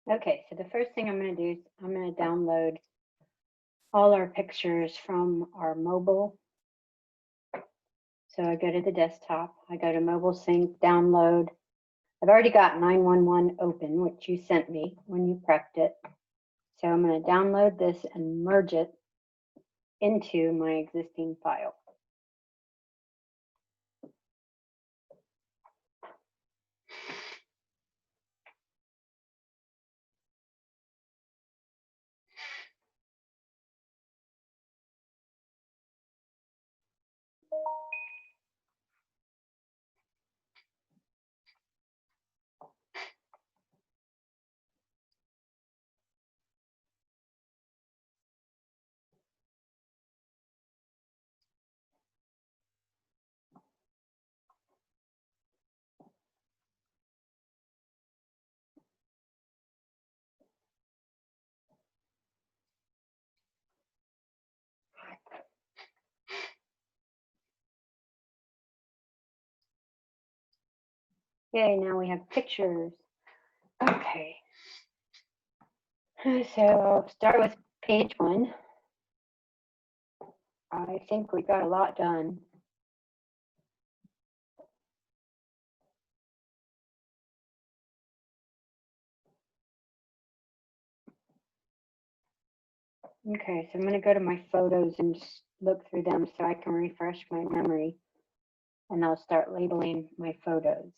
Okay, so the first thing I'm going to do is I'm going to download all our pictures from our mobile. So I go to the desktop, I go to mobile sync, download. I've already got 911 open, which you sent me when you prepped it. So I'm going to download this and merge it into my existing file. Yay, now we have pictures. Okay. So I'll start with page 1. I think we got a lot done. Okay, so I'm going to go to my photos and just look through them so I can refresh my memory. And I'll start labeling my photos.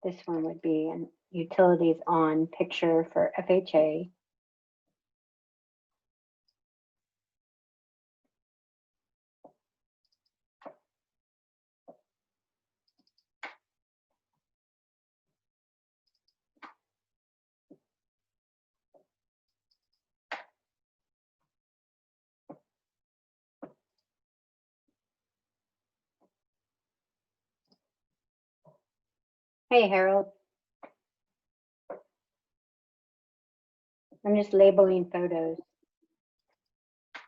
This one would be an utilities on picture for FHA. Hey, Harold. I'm just labeling photos.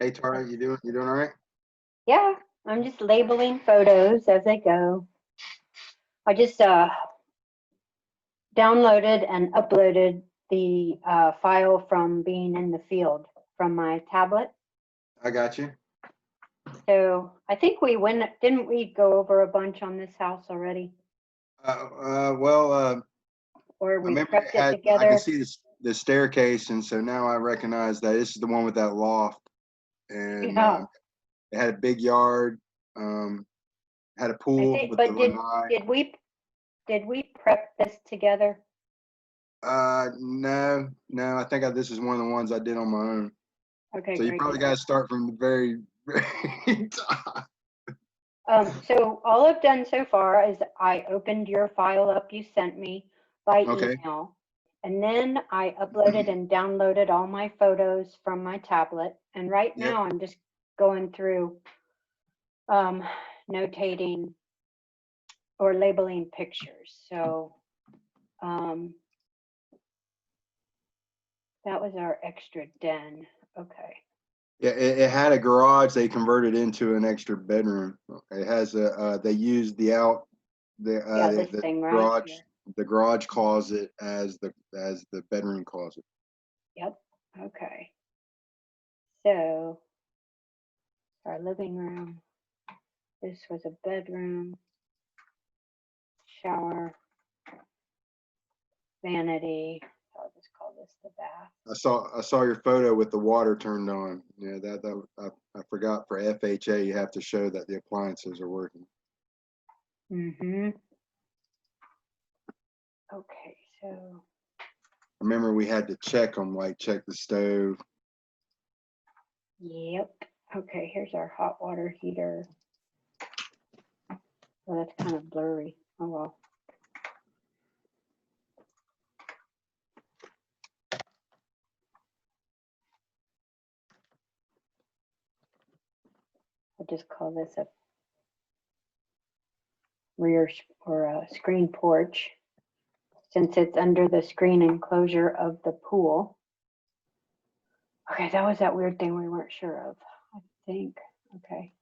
Hey Tara, you doing all right? Yeah, I'm just labeling photos as I go. I just downloaded and uploaded the file from being in the field from my tablet. I got you. So I think didn't we go over a bunch on this house already? Or we prepped it together? I can see the staircase, and so now I recognize that this is the one with that loft. And Yeah. it had a big yard, had a pool with But the lanai. did we prep this together? No, I think this is one of the ones I did on my own. Okay, so you probably got to start from the very top. So all I've done so far is I opened your file up you sent me by email, and then I uploaded and downloaded all my photos from my tablet. And right now I'm just going through notating or labeling pictures. So that was our extra den. Okay. Yeah, it had a garage. They converted into an extra bedroom. It has they used the garage closet as the bedroom closet. Yep. Okay. So our living room. This was a bedroom, shower, vanity. I'll just call this the bath. I saw your photo with the water turned on. Yeah, I forgot for FHA you have to show that the appliances are working. Okay, so remember we had to check them, like check the stove. Yep. Okay, here's our hot water heater. Oh, that's kind of blurry. Oh well. I'll just call this a rear or a screen porch, since it's under the screen enclosure of the pool. Okay, that was that weird thing we weren't sure of, I think. Okay.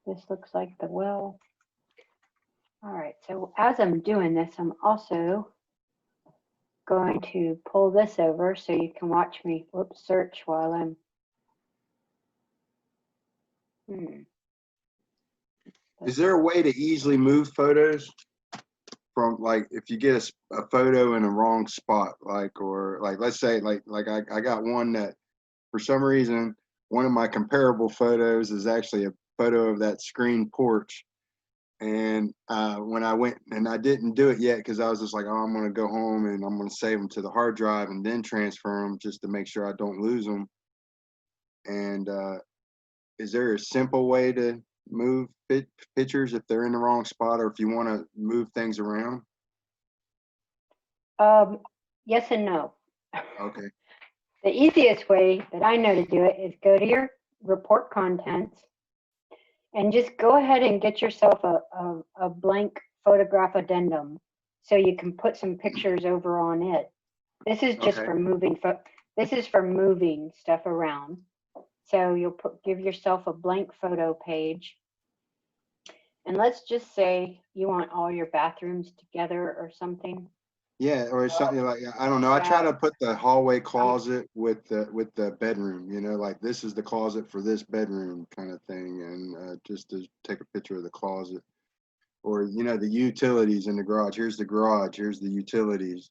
This looks like the well. All right, so as I'm doing this, I'm also going to pull this over so you can watch me search while I'm Is there a way to easily move photos from, like, if you get a photo in a wrong spot, like, or like, let's say like I got one that for some reason, one of my comparable photos is actually a photo of that screen porch. And when I went, and I didn't do it yet because I was just like, oh, I'm going to go home and I'm going to save them to the hard drive and then transfer them just to make sure I don't lose them. And is there a simple way to move pictures if they're in the wrong spot, or if you want to move things around? Yes and no. Okay. The easiest way that I know to do it is go to your report contents and just go ahead and get yourself a blank photograph addendum so you can put some pictures over on it. This is just for moving. This is for moving stuff around. So you'll give yourself a blank photo page. And let's just say you want all your bathrooms together or something. Yeah, or something like, I don't know. I try to put the hallway closet with the bedroom, you know, like this is the closet for this bedroom kind of thing, and just to take a picture of the closet, or you know, the utilities in the garage. Here's the garage. Here's the utilities.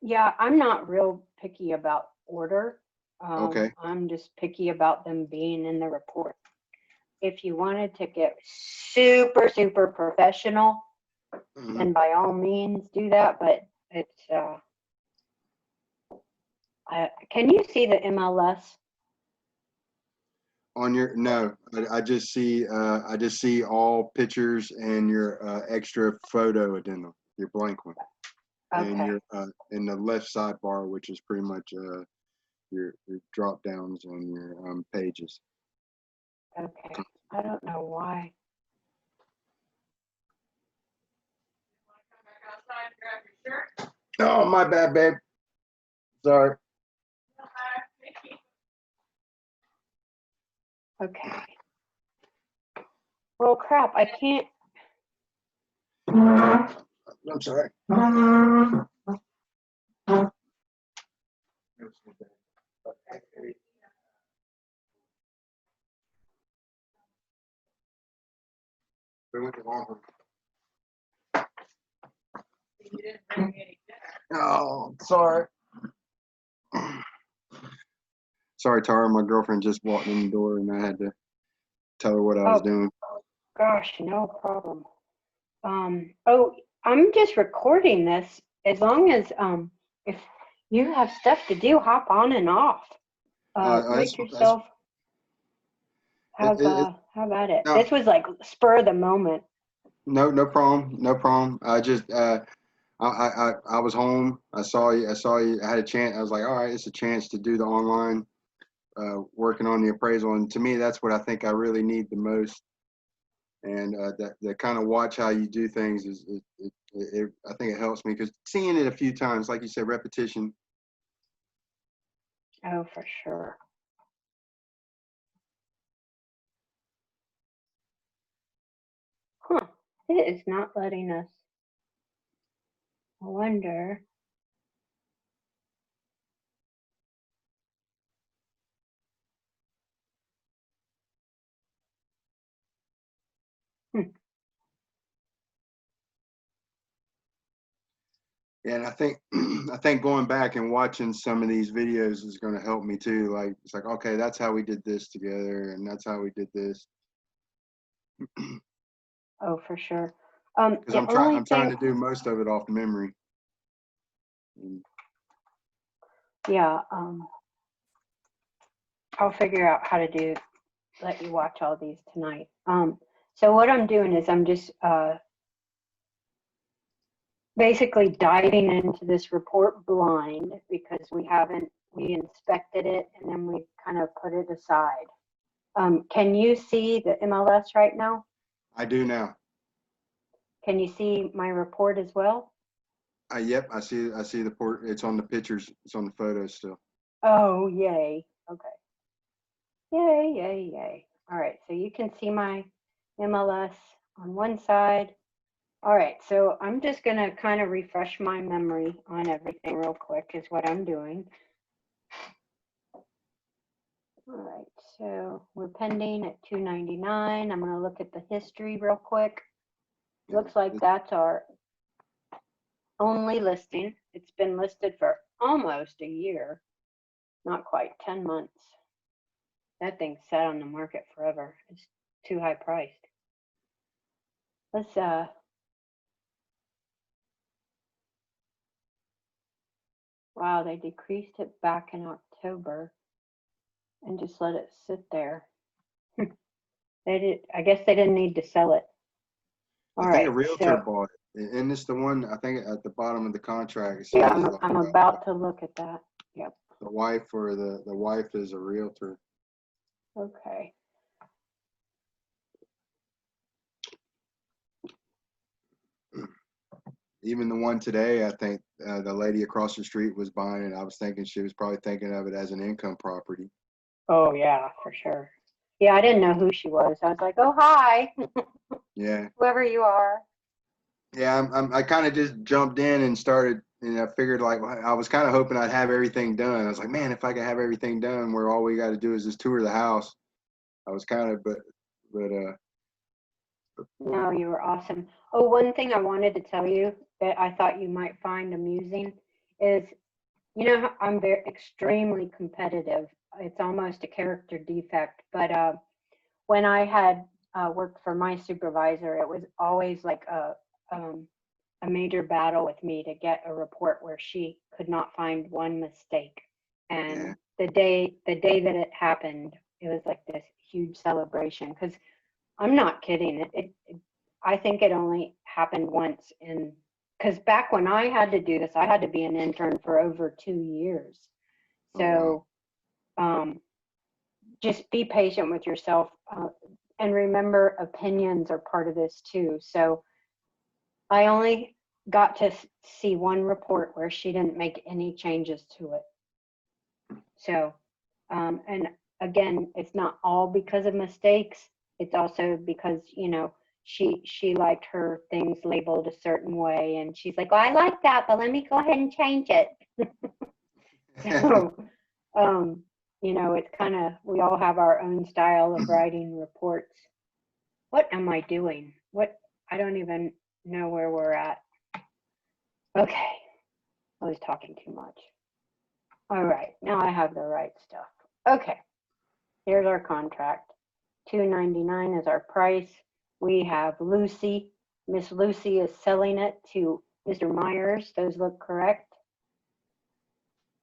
Yeah, I'm not real picky about order. Okay. I'm just picky about them being in the report. If you wanted to get super professional, then by all means do that, but it's can you see the MLS On your, no, I just see all pictures and your extra photo addendum, your blank one, and your in the left sidebar, which is pretty much your drop downs on your pages. Okay, I don't know why. Oh, my bad, babe. Sorry. Okay. Well, crap, I can't. I'm sorry. Oh, sorry. Sorry, Tara. My girlfriend just walked in the door, and I had to tell her what I was doing. Gosh, no problem. Oh, I'm just recording this. As long as if you have stuff to do, hop on and off. Make yourself. Have at it. No, This was like spur of the moment. No problem. No problem. I just I was home. I saw you. I had a chance. I was like, all right, it's a chance to do the online working on the appraisal. And to me, that's what I think I really need the most. And that kind of watch how you do things is I think it helps me, because seeing it a few times, like you said, repetition. Oh, for sure. Huh. It is not letting us. I wonder. And I think I think going back and watching some of these videos is going to help me too. Like, it's like, okay, that's how we did this together, and that's how we did this. Oh, for sure. Because I'm trying to do most of it off memory. Yeah. I'll figure out how to let you watch all these tonight. So what I'm doing is I'm just basically diving into this report blind, because we inspected it and then we kind of put it aside. Can you see the MLS right now? I do now. Can you see my report as well? Yep, I see the port. It's on the pictures. It's on the photos still. Oh, yay. Okay. Yay, yay, yay. All right, so you can see my MLS on one side. All right, so I'm just going to kind of refresh my memory on everything real quick is what I'm doing. All right, so we're pending at $299. I'm going to look at the history real quick. Looks like that's our only listing. It's been listed for almost a year, not quite 10 months. That thing sat on the market forever. It's too high priced. Let's wow, they decreased it back in October and just let it sit there. They did. I guess they didn't need to sell it. All I think right, a realtor so, bought it. Isn't this the one? I think at the bottom of the contract it says yeah, like, I'm about to look at that. Yep. the wife or the wife is a realtor. Okay. Even the one today, I think the lady across the street was buying it. I was thinking she was probably thinking of it as an income property. Oh yeah, for sure. Yeah, I didn't know who she was. I was like, oh hi, Yeah. whoever you are. Yeah, I kind of just jumped in and started, and I figured like I was kind of hoping I'd have everything done. I was like, man, if I could have everything done where all we got to do is just tour the house. I was kind of, but No, you were awesome. Oh, one thing I wanted to tell you that I thought you might find amusing is, you know, I'm very extremely competitive. It's almost a character defect, but when I had worked for my supervisor, it was always like a major battle with me to get a report where she could not find one mistake. And yeah, the day that it happened, it was like this huge celebration because I'm not kidding. I think it only happened once in, because back when I had to do this, I had to be an intern for over 2 years. oh wow, So just be patient with yourself, and remember opinions are part of this too. So I only got to see one report where she didn't make any changes to it. So, and again, it's not all because of mistakes. It's also because, you know, she liked her things labeled a certain way, and she's like, well, I like that, but let me go ahead and change it. So, you know, it's kind of, we all have our own style of writing reports. What am I doing? What, I don't even know where we're at. Okay, I was talking too much. All right, now I have the right stuff. Okay, here's our contract. $299 is our price. We have Lucy. Miss Lucy is selling it to Mr. Myers. Those look correct.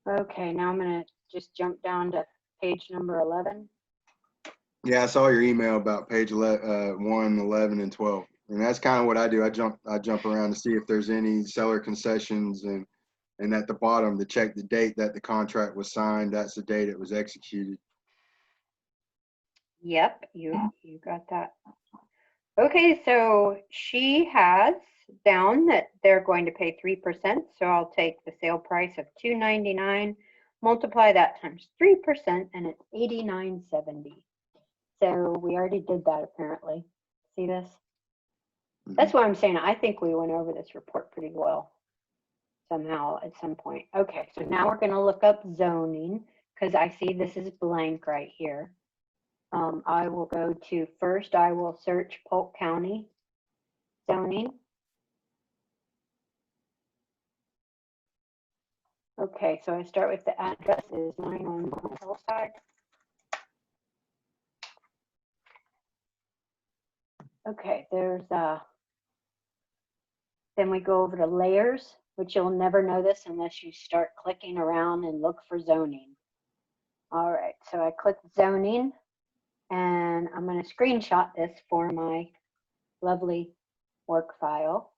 Okay, now I'm going to just jump down to page number 11. yeah. I saw your email about page 1, 11, and 12, and that's kind of what I do. I jump around to see if there's any seller concessions, and at the bottom to check the date that the contract was signed. That's the date it was executed. Yep, you got that. Okay, so she has down that they're going to pay 3%. So I'll take the sale price of $299, multiply that times 3%, and it's $89.70. So we already did that apparently. See this? That's what I'm saying. I think we went over this report pretty well somehow at some point. Okay, so now we're going to look up zoning because I see this is blank right here. I will go to first, I will search Polk County zoning. Okay, so I start with the address is 911 Hillside. Okay, there's then we go over to layers, which you'll never know this unless you start clicking around and look for zoning. All right, so I click zoning and I'm going to screenshot this for my lovely work file.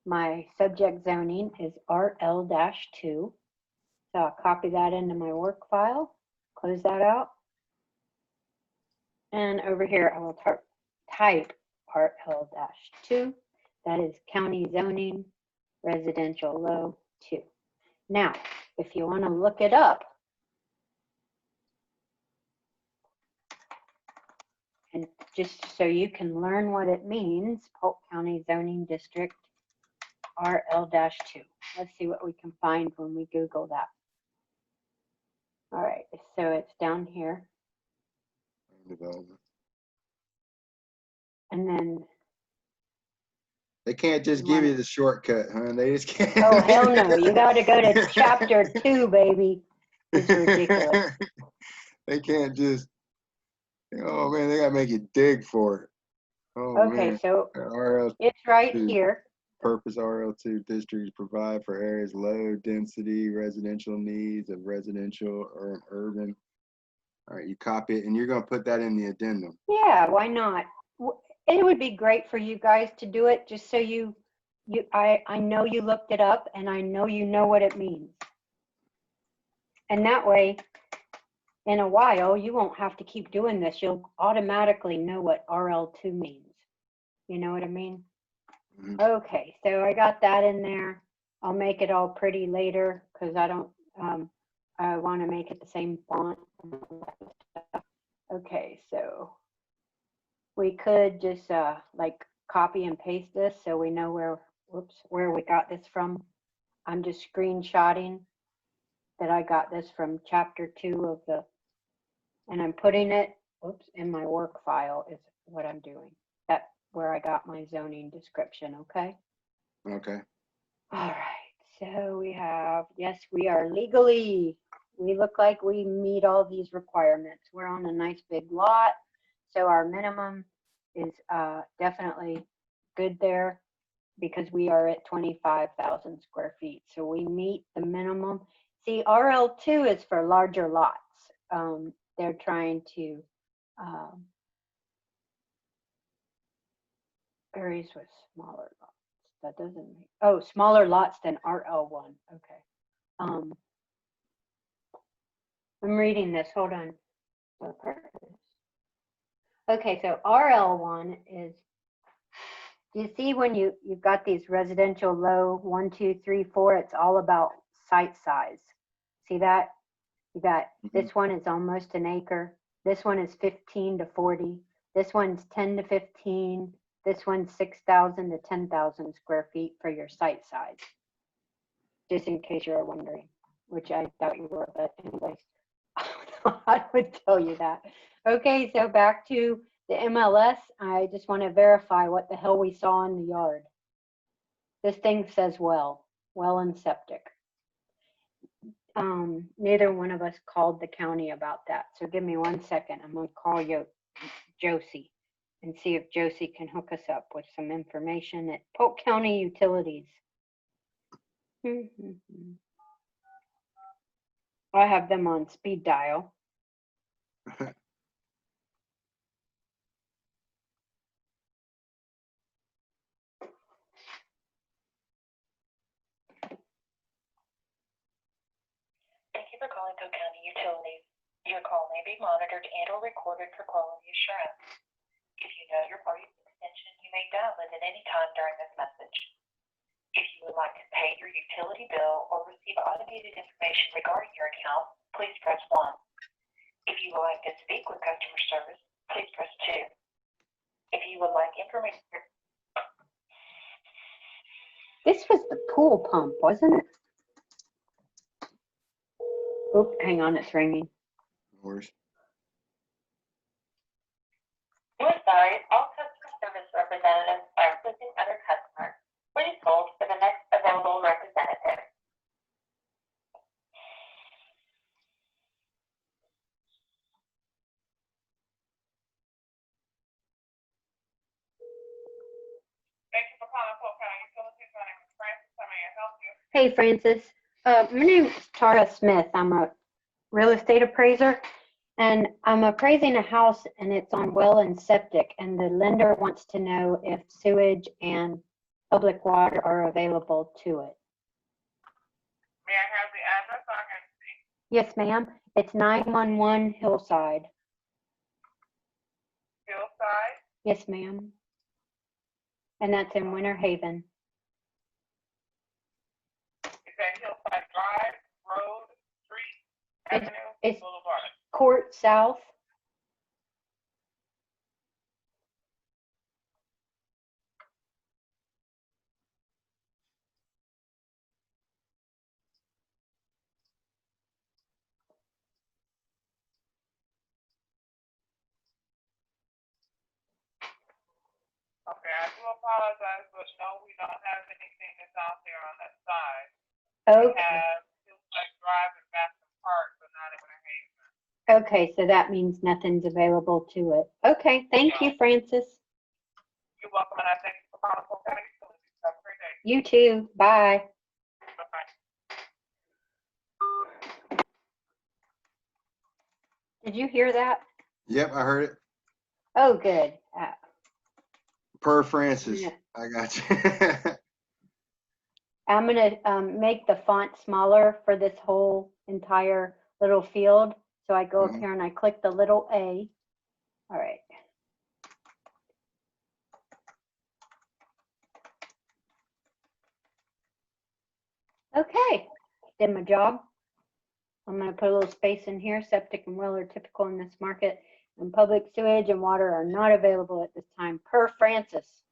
My subject zoning is RL-2. So I'll copy that into my work file, close that out. And over here, I will type RL-2. That is county zoning, residential low 2. Now, if you want to look it up, And just so you can learn what it means, Polk County Zoning District RL-2. Let's see what we can find when we Google that. All right, so it's down here. Development. And then they can't just give you the shortcut, huh? They just can't. Oh, hell no. You got to go to chapter 2, baby. It's ridiculous. They can't just, oh man, they got to make you dig for it. Oh, okay, man. So RL2, it's right here. Purpose RL2 districts provide for areas low density residential needs of residential or urban. All right, you copy it and you're going to put that in the addendum. Yeah, why not? It would be great for you guys to do it just so I know you looked it up and I know you know what it means. And that way, in a while, you won't have to keep doing this. You'll automatically know what RL2 means. You know what I mean? Mm-hmm. Okay, so I got that in there. I'll make it all pretty later because I don't, I want to make it the same font. Okay, so we could just like copy and paste this so we know where we got this from. I'm just screenshotting that I got this from chapter 2 of the, and I'm putting it, in my work file is what I'm doing. That's where I got my zoning description, okay? Okay. All right, so we have, yes, we are legally, we look like we meet all these requirements. We're on a nice big lot, so our minimum is definitely good there because we are at 25,000 square feet. So we meet the minimum. See, RL2 is for larger lots. They're trying to areas with smaller lots. That doesn't make, oh, smaller lots than RL1. Okay. I'm reading this. Hold on. Okay, so RL1 is, do you see when you've got these residential low 1, 2, 3, 4, it's all about site size. See that? You got this one is almost an acre. This one is 15 to 40. This one's 10 to 15. This one's 6,000 to 10,000 square feet for your site size. Just in case you're wondering, which I doubt you were, but anyways, I would tell you that. Okay, so back to the MLS. I just want to verify what the hell we saw in the yard. This thing says well and septic. Neither one of us called the county about that. So give me 1 second. I'm going to call Josie and see if Josie can hook us up with some information at Polk County Utilities. I have them on speed dial. Thank you for calling Polk County Utilities. Your call may be monitored and/or recorded for quality assurance. If you know your party's extension, you may dial it at any time during this message. If you would like to pay your utility bill or receive automated information regarding your account, please press 1. If you would like to speak with customer service, please press 2. If you would like information... This was the pool pump, wasn't it? Oh, hang on, it's ringing. We're sorry, all customer service representatives are assisting other customers. Please hold for the next available representative. Thank you for calling Polk County Utilities. My name is Francis. How may I help you? Hey, Francis. My name is Tara Smith. I'm a real estate appraiser, and I'm appraising a house, and it's on well and septic, and the lender wants to know if sewage and public water are available to it. May I have the address I can see? Yes, ma'am. It's 911 Hillside. Hillside? Yes, ma'am. And that's in Winter Haven. Is that Hillside Drive, Road, Street, Avenue, it's Boulevard? Court South. do apologize, but no, we don't have anything that's out there on that side. Okay. We have like Drive and Batham Park, but not in Haven. Okay, so that means nothing's available to it. Okay, thank you, Francis. You're welcome, and I thank you for calling. Okay, have a great day. You too. Bye. Bye-bye. Did you hear that? Yep, I heard it. Oh, good. Per Francis. Yeah. I got you. I'm going to make the font smaller for this whole entire little field. So I go up here and I click the little A. All right. Okay, did my job. I'm going to put a little space in here. Septic and well are typical in this market, and public sewage and water are not available at this time, per Francis.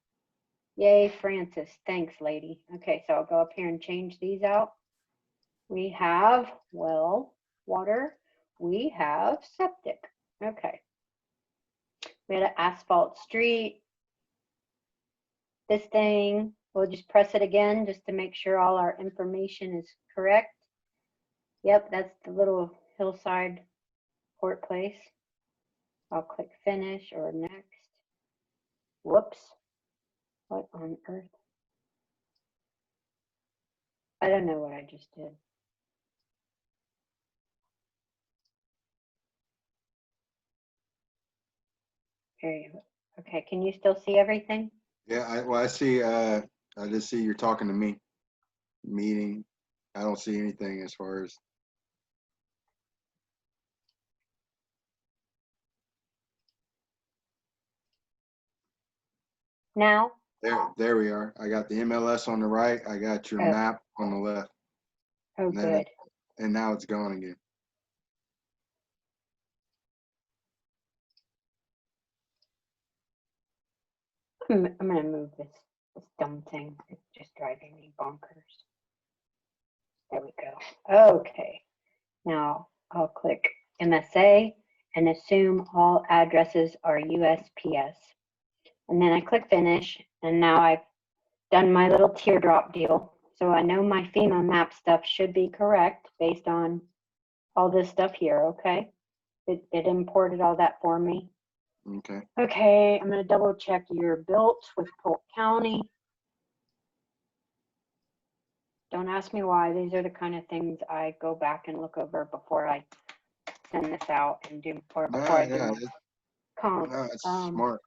Yay, Francis. Thanks, lady. Okay, so I'll go up here and change these out. We have well, water. We have septic. Okay. We had an asphalt street. This thing, we'll just press it again just to make sure all our information is correct. Yep, that's the little hillside port place. I'll click finish or next. Whoops. What on earth? I don't know what I just did. There you go. Okay, can you still see everything? Yeah, I see, I just see you're talking to me. Meeting. I don't see anything as far as. Now? There we are. I got the MLS on the right. I got your map on the left. Oh, good. And now it's gone again. I'm going to move this dumb thing. It's just driving me bonkers. There we go. Okay. Now I'll click MSA and assume all addresses are USPS. And then I click finish, and now I've done my little teardrop deal. So I know my FEMA map stuff should be correct based on all this stuff here, okay? It imported all that for me. Okay. Okay, I'm going to double check you're built with Polk County. Don't ask me why. These are the kind of things I go back and look over before I send this out and do, or before I do my comp. No, it's smart.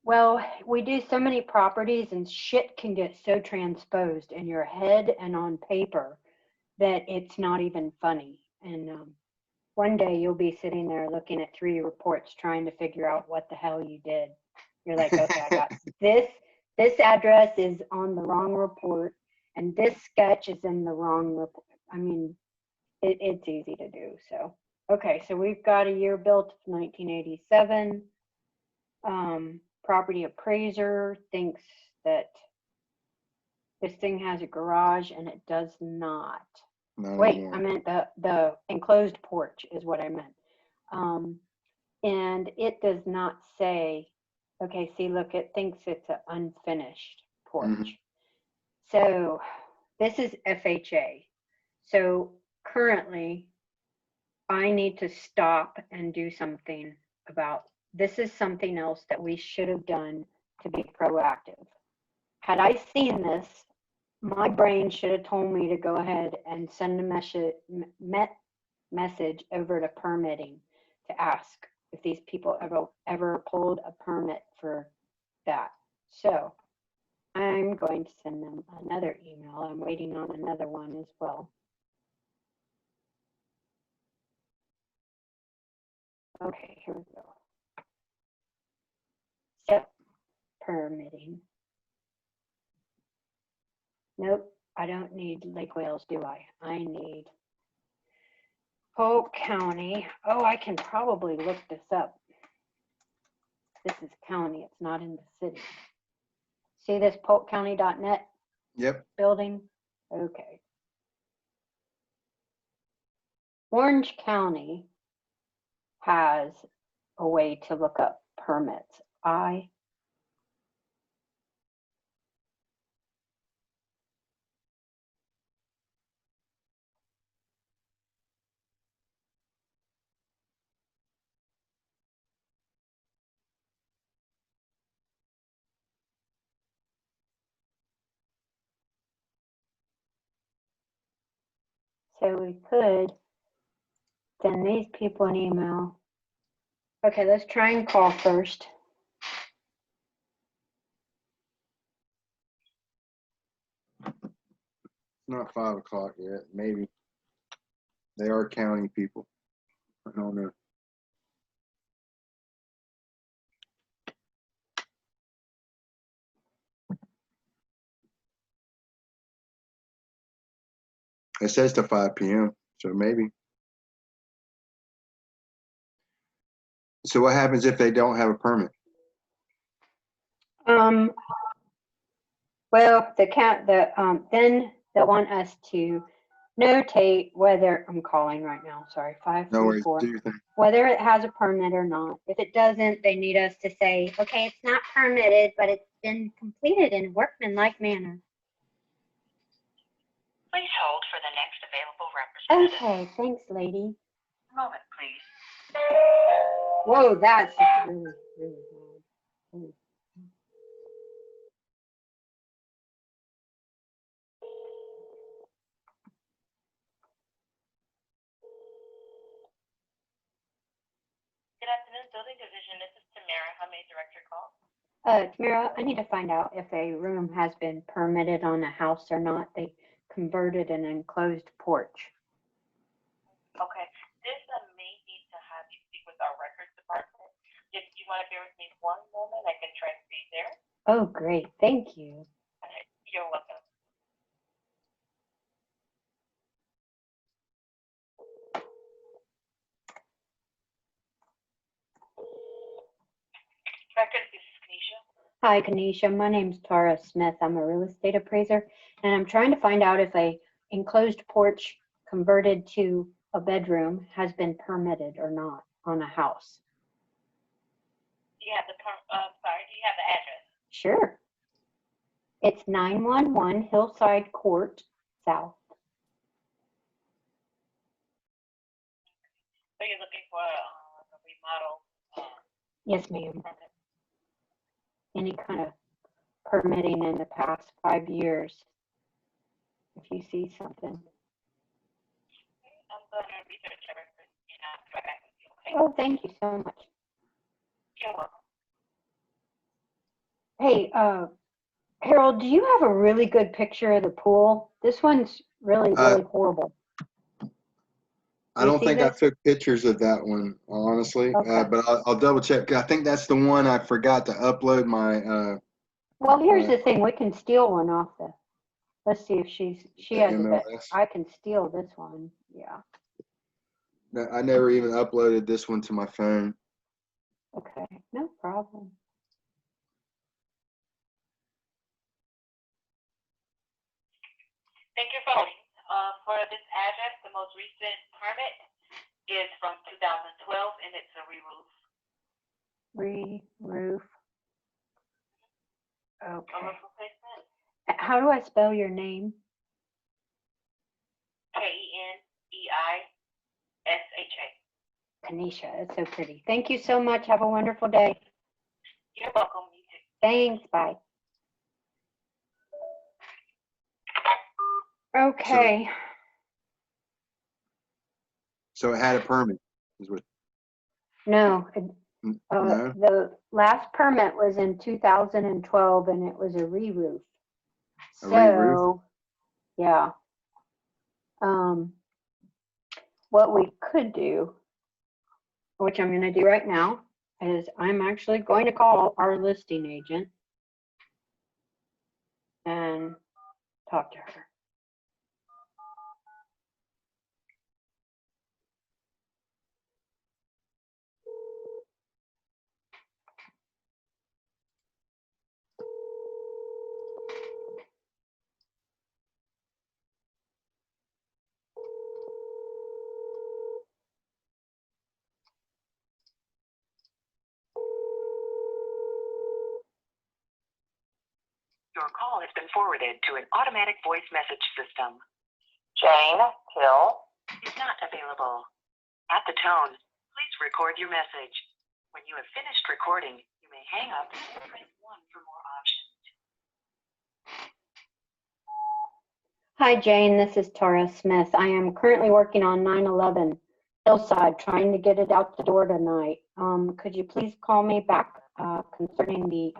Well, we do so many properties and shit can get so transposed in your head and on paper that it's not even funny. And one day you'll be sitting there looking at 3 reports trying to figure out what the hell you did. You're like, okay, I got this address is on the wrong report and this sketch is in the wrong report. I mean, it's easy to do. So, okay, so we've got a year built of 1987. Property appraiser thinks that this thing has a garage and it does not. Wait, I meant the enclosed porch is what I meant. And it does not say, okay, see, look, it thinks it's an unfinished porch. So this is FHA. So currently I need to stop and do something about this. Is something else that we should have done to be proactive. Had I seen this, my brain should have told me to go ahead and send a message over to permitting to ask if these people ever pulled a permit for that. So I'm going to send them another email. I'm waiting on another one as well. Okay, here we go. Yep, permitting. Nope, I don't need Lake Wales, do I? I need Polk County. Oh, I can probably look this up. This is county, it's not in the city. See this polkcounty.net? Yep. Building? Okay. Orange County has a way to look up permits. I So we could send these people an email. Okay, let's try and call first. Not 5 o'clock yet. Maybe they are counting people. I don't know. It says to 5 p.m. So maybe. So what happens if they don't have a permit? Well, then they'll want us to notate whether, I'm calling right now, sorry, No worries. 534, Do your thing. whether it has a permit or not. If it doesn't, they need us to say, okay, it's not permitted, but it's been completed in a workmanlike manner. Please hold for the next available representative. Okay, thanks, lady. A moment, please. Whoa, that's really, really loud. Ooh. Good afternoon, Building Division. This is Tamara. How may I direct your call? Tamara, I need to find out if a room has been permitted on a house or not. They converted an enclosed porch. Okay. This may need to have you speak with our records department. If you want to bear with me one moment, I can transfer you there. Oh, great. Thank you. Okay. You're welcome. Records, this is Kanisha. Hi, Kanisha. My name's Tara Smith. I'm a real estate appraiser, and I'm trying to find out if a enclosed porch converted to a bedroom has been permitted or not on a house. Do you have the do you have the address? Sure. It's 911 Hillside Court South. So you're looking for a remodel Yes, ma'am. permit? Any kind of permitting in the past 5 years, if you see something. I'm going to research everything and I'll get back with you, okay? Oh, thank you so much. You're welcome. Hey, Harold, do you have a really good picture of the pool? This one's really horrible. I don't think I this? took pictures of that one, honestly, Okay. but I'll double check. I think that's the one I forgot to upload my. Well, here's the thing. We can steal one off the. Let's see if she has a bit. MLS. I can steal this one. Yeah. I never even uploaded this one to my phone. Okay. No problem. Thank you for holding. For this address, the most recent permit is from 2012 and it's a re-roof. Re-roof. A Okay. roof replacement. How do I spell your name? Keneisha. Kanisha. It's so pretty. Thank you so much. Have a wonderful day. You're welcome. You too. Thanks. Bye. Okay. So it had a permit. Is what? No. No. The last permit was in 2012 and it was a re-roof. A re-roof? Yeah. What we could do, which I'm going to do right now, is I'm actually going to call our listing agent and talk to her. Your call has been forwarded to an automatic voice message system. Jane Hill is not available. At the tone, please record your message. When you have finished recording, you may hang up and press 1 for more options. Hi, Jane. This is Tara Smith. I am currently working on 911 Hillside, trying to get it out the door tonight. Could you please call me back concerning the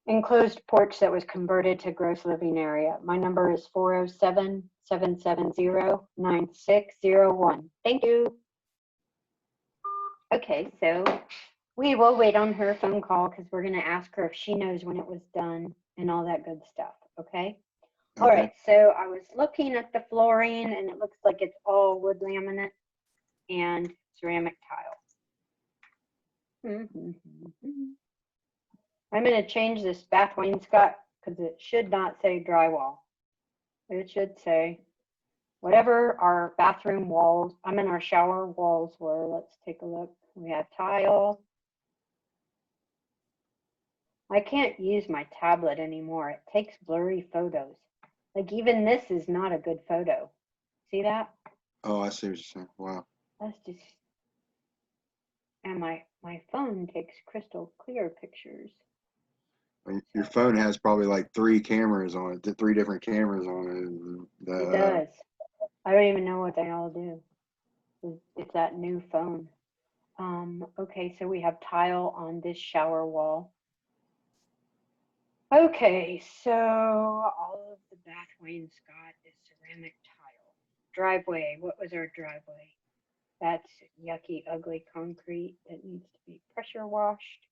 enclosed porch that was converted to gross living area? My number is 407-770-9601. Thank you. Okay, so we will wait on her phone call because we're going to ask her if she knows when it was done and all that good stuff. Okay. All right, so I was looking at the flooring and it looks like it's all wood laminate and ceramic tile. I'm going to change this bath wainscot because it should not say drywall. It should say whatever our bathroom walls, our shower walls were. Let's take a look. We have tile. I can't use my tablet anymore. It takes blurry photos. Like even this is not a good photo. See that? Oh, I see what you're saying. Wow. That's just, and my phone takes crystal clear pictures. Your phone has probably like 3 cameras on it, 3 different cameras on it. It does. I don't even know what they all do. It's that new phone. Okay, so we have tile on this shower wall. Okay, so all of the bath wainscot is ceramic tile. Driveway, what was our driveway? That's yucky, ugly concrete that needs to be pressure washed,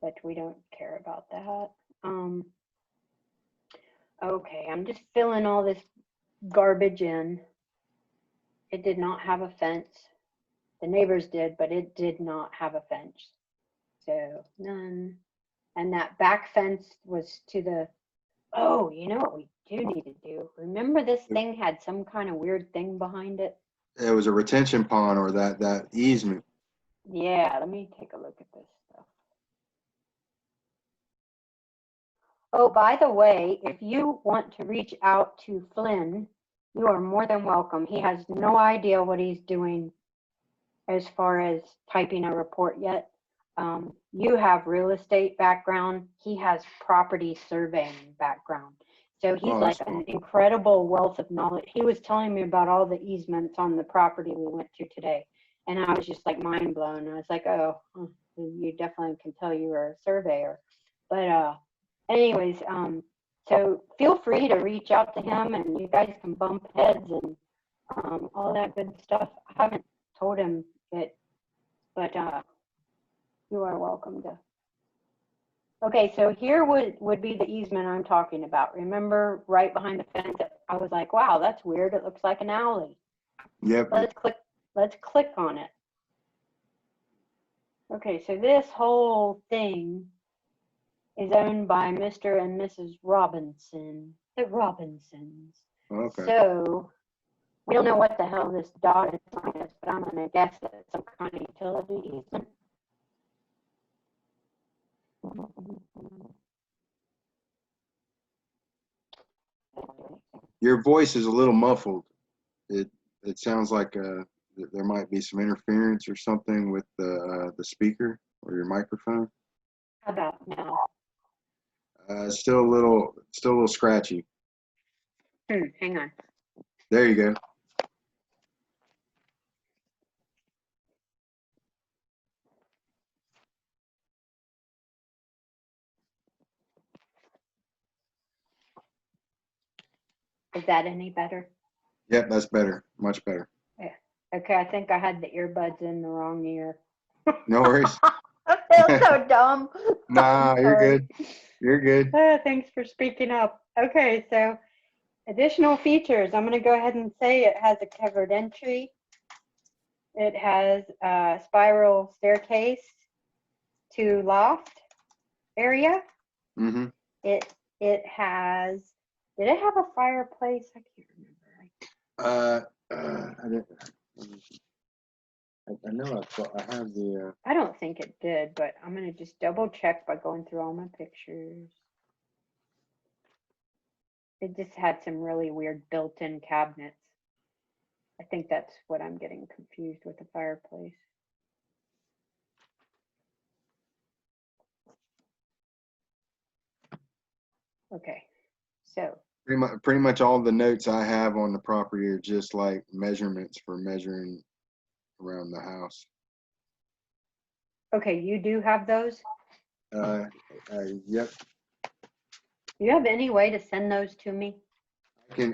but we don't care about that. Okay, I'm just filling all this garbage in. It did not have a fence. The neighbors did, but it did not have a fence. So none. And that back fence was to the, oh, you know what we do need to do? Remember this thing had some kind of weird thing behind it? It was a retention pond or that easement. Yeah, let me take a look at this stuff. Oh, by the way, if you want to reach out to Flynn, you are more than welcome. He has no idea what he's doing as far as typing a report yet. You have real estate background. He has property surveying background. So he's like an incredible wealth of knowledge. He was telling me about all the easements on the property we went to today. And I was just like mind blown. I was like, oh, you definitely can tell you were a surveyor. But anyways, so feel free to reach out to him and you guys can bump heads and all that good stuff. I haven't told him it, but you are welcome to. Okay, so here would be the easement I'm talking about. Remember right behind the fence, I was like, wow, that's weird. It looks like an alley. Yep. Let's click on it. Okay, so this whole thing is owned by Mr. and Mrs. Robinson, the Robinsons. Okay. So we don't know what the hell this dotted line is, but I'm going to guess that it's some kind of utility easement. Your voice is a little muffled. It sounds like there might be some interference or something with the speaker or your microphone. How about now? Still a little scratchy. Hang on. There you go. Is that any better? Yep, that's better. Much better. Yeah. Okay, I think I had the earbuds in the wrong ear. No worries. I feel so dumb. Nah, you're good. You're good. Thanks for speaking up. Okay, so additional features. I'm going to go ahead and say it has a covered entry. It has a spiral staircase to loft area. Mm-hmm. It has, did it have a fireplace? I can't remember. I know I have the. I don't think it did, but I'm going to just double check by going through all my pictures. It just had some really weird built-in cabinets. I think that's what I'm getting confused with the fireplace. Okay, so Pretty much all the notes I have on the property are just like measurements for measuring around the house. Okay, you do have those? Yep. Do you have any way to send those to me?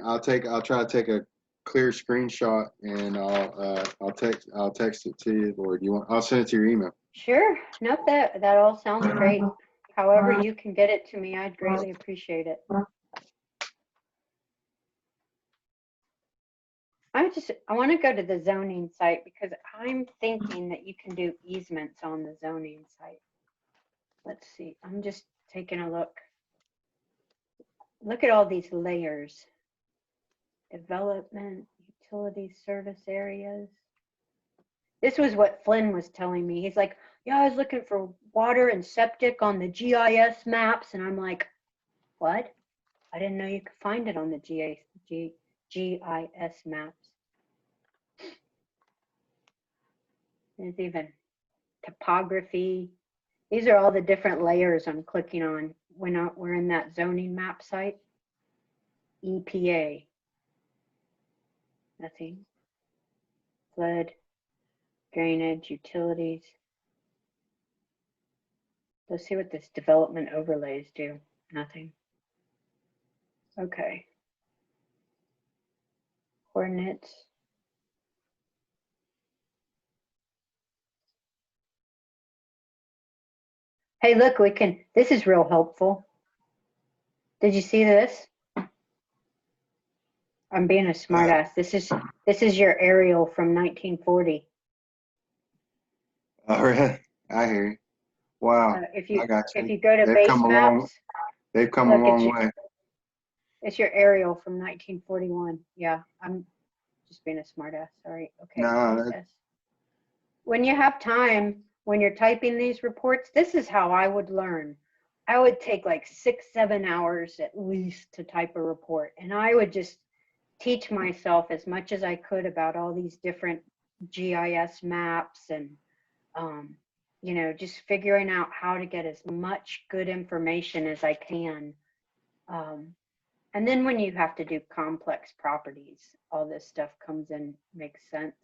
I'll try to take a clear screenshot and I'll text it to you, or do you want, I'll send it to your email. Sure. Nope, that all sounds great. However you can get it to me, I'd greatly appreciate it. I want to go to the zoning site because I'm thinking that you can do easements on the zoning site. Let's see. I'm just taking a look. Look at all these layers. Development, utility service areas. This was what Flynn was telling me. He's like, yeah, I was looking for water and septic on the GIS maps. And I'm like, what? I didn't know you could find it on the GIS maps. There's even topography. These are all the different layers I'm clicking on when we're in that zoning map site. EPA. Nothing. Flood, drainage, utilities. Let's see what this development overlays do. Nothing. Okay. Coordinates. Hey, look, this is real helpful. Did you see this? I'm being a smartass. This is your aerial from 1940. All right. I hear you. Wow. If you I got you. if you go to base maps, they've come a long way. It's your aerial from 1941. Yeah, I'm just being a smartass. Sorry. Okay. No, when you have time, when you're typing these reports, this is how I would learn. I would take like 6-7 hours at least to type a report, and I would just teach myself as much as I could about all these different GIS maps and you know, just figuring out how to get as much good information as I can. And then when you have to do complex properties, all this stuff comes in, makes sense.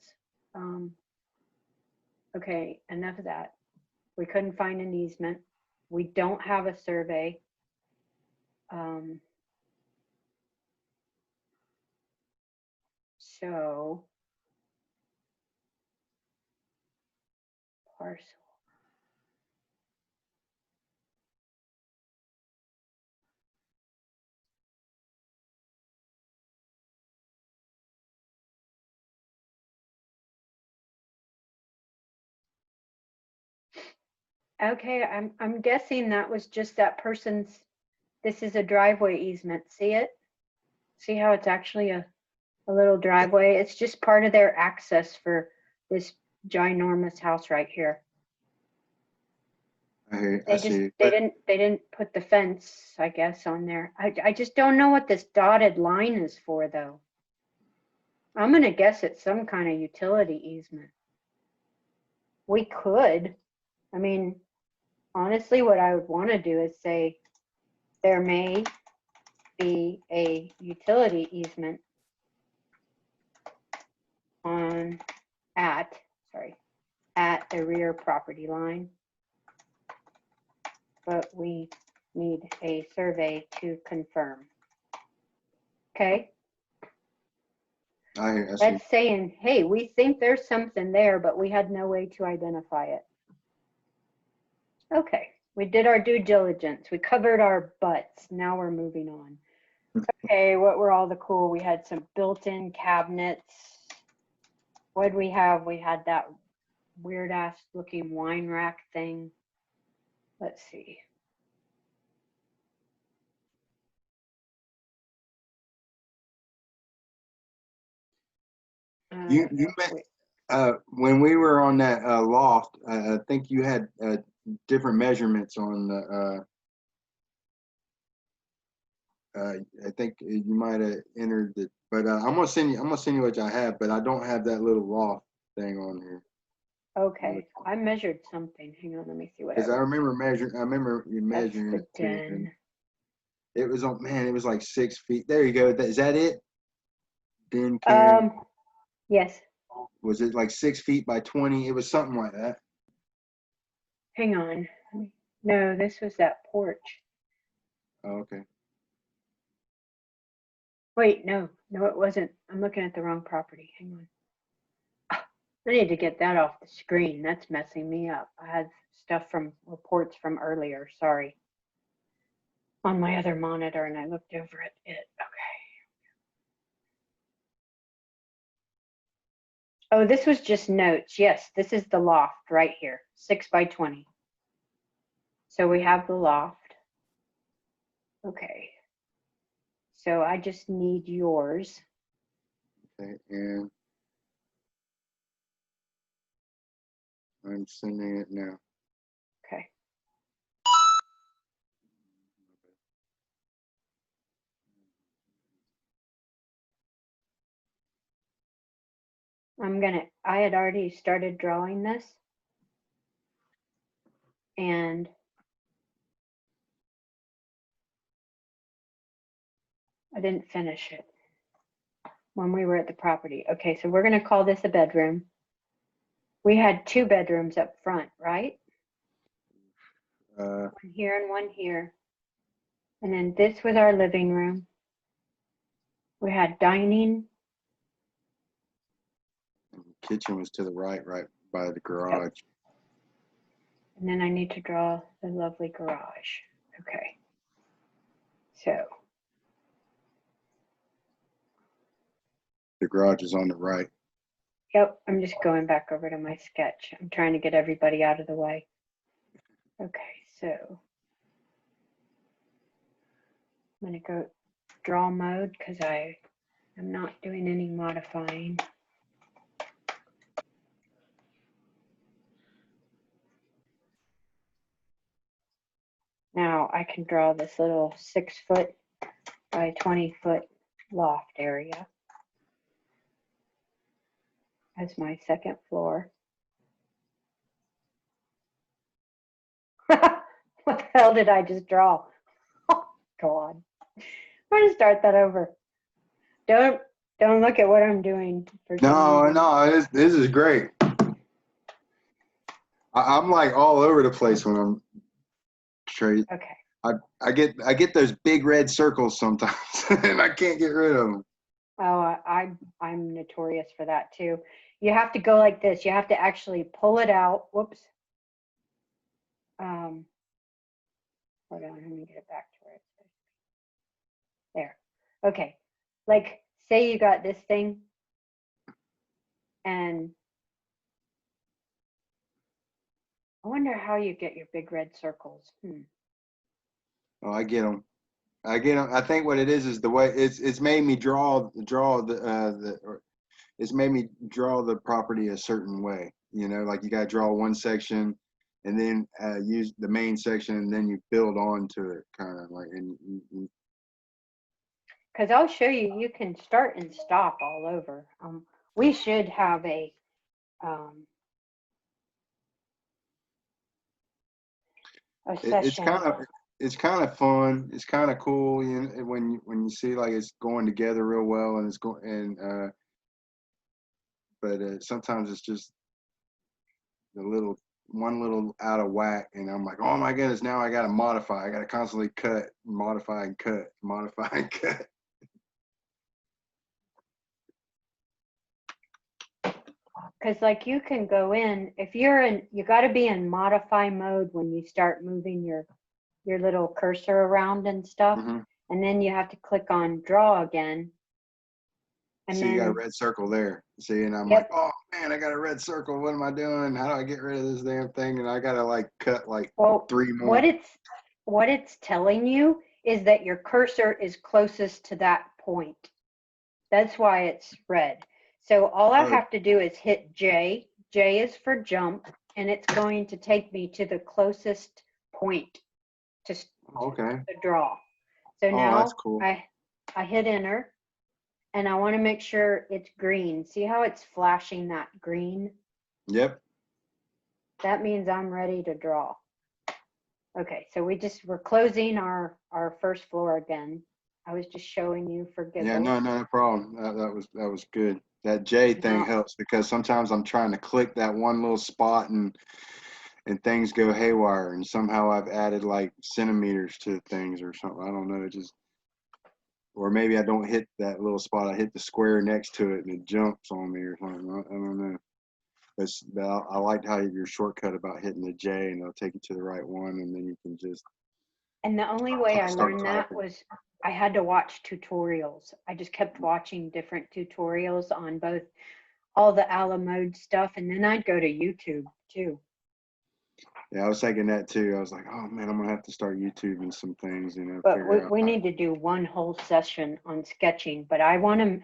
Okay, enough of that. We couldn't find an easement. We don't have a survey. So, parcel. Okay, I'm guessing that was just that person's, this is a driveway easement. See it? See how it's actually a little driveway? It's just part of their access for this ginormous house right here. I see. They didn't put the fence, I guess, on there. I just don't know what this dotted line is for though. I'm gonna guess it's some kind of utility easement. We could, I mean, honestly, what I would want to do is say there may be a utility easement at the rear property line, but we need a survey to confirm. Okay. That's saying, hey, we think there's something there, but we had no way to identify it. Okay, we did our due diligence. We covered our butts. Now we're moving on. Okay, what were all the cool? We had some built-in cabinets. What did we have? We had that weird ass looking wine rack thing. Let's see. When we were on that loft, I think you had different measurements on the. I think you might have entered it, but I'm gonna send you what I have, but I don't have that little loft thing on here. Okay, I measured something. Hang on, let me see what. Because I remember you measuring it too. It was on, man, it was like 6 feet. There you go. Is that it? Then Karen, Yes. was it like 6 feet by 20? It was something like that. Hang on. No, this was that porch. Oh, okay. Wait, no, it wasn't. I'm looking at the wrong property. Hang on. I need to get that off the screen. That's messing me up. I had stuff from reports from earlier. Sorry. On my other monitor, and I looked over at it. Okay. Oh, this was just notes. Yes, this is the loft right here, 6 by 20. So we have the loft. Okay. So I just need yours. Okay, and I'm sending it now. Okay. I had already started drawing this. And I didn't finish it when we were at the property. Okay, so we're going to call this a bedroom. We had 2 bedrooms up front, right? One here and one here. And then this was our living room. We had dining. Kitchen was to the right by the garage. Yep. And then I need to draw the lovely garage. Okay. So. The garage is on the right. Yep, I'm just going back over to my sketch. I'm trying to get everybody out of the way. Okay, so I'm going to go draw mode because I am not doing any modifying. Now I can draw this little 6 foot by 20 foot loft area as my second floor. What the hell did I just draw? Oh, God. I'm going to start that over. Don't look at what I'm doing. No, this is great. I'm like all over the place when I'm straight. Okay. I get those big red circles sometimes, and I can't get rid of them. Oh, I'm notorious for that too. You have to go like this. You have to actually pull it out. Whoops. Hold on, let me get it back to where it's supposed to be. There. Okay. Like, say you got this thing, and I wonder how you get your big red circles. Oh, I get them. I think what it is the way it's made me draw it's made me draw the property a certain way. You know, like you got to draw one section, and then use the main section, and then you build on to it, kind of like. Because I'll show you, you can start and stop all over. We should have a session. It's kind of fun. It's kind of cool, you know, when you see like it's going together real well, and it's going but sometimes it's just one little out of whack, and I'm like, oh my goodness, now I got to modify. I got to constantly cut, modify, and cut, modify, and cut. Because like you can go in, if you're you got to be in modify mode when you start moving your little cursor around and stuff. Mm-hmm. And then you have to click on draw again. And you got a red circle there. See, and I'm like, oh man, I got a red circle. What am I doing? How do I get rid of this damn thing? And I got to like cut like 3 more. What it's telling you is that your cursor is closest to that point. That's why it's red. So all I have to do is hit J. J is for jump, and it's going to take me to the closest point to draw. So now that's cool. I hit enter, and I want to make sure it's green. See how it's flashing that green? Yep. That means I'm ready to draw. Okay, so we're closing our first floor again. I was just showing you for giggles. Yeah, no problem. That was good. That J thing helps because sometimes I'm trying to click that one little spot and things go haywire, and somehow I've added like centimeters to things or something. I don't know. It just, or maybe I don't hit that little spot. I hit the square next to it and it jumps on me or something. I don't know. But I liked how your shortcut about hitting the J and it'll take you to the right one, and then you can just. And the only way I start learned that typing. was I had to watch tutorials. I just kept watching different tutorials on both all the a la mode stuff, and then I'd go to YouTube too. Yeah, I was thinking that too. I was like, oh man, I'm gonna have to start YouTubing some things, you know. But we need to do one whole session on sketching. But I want to,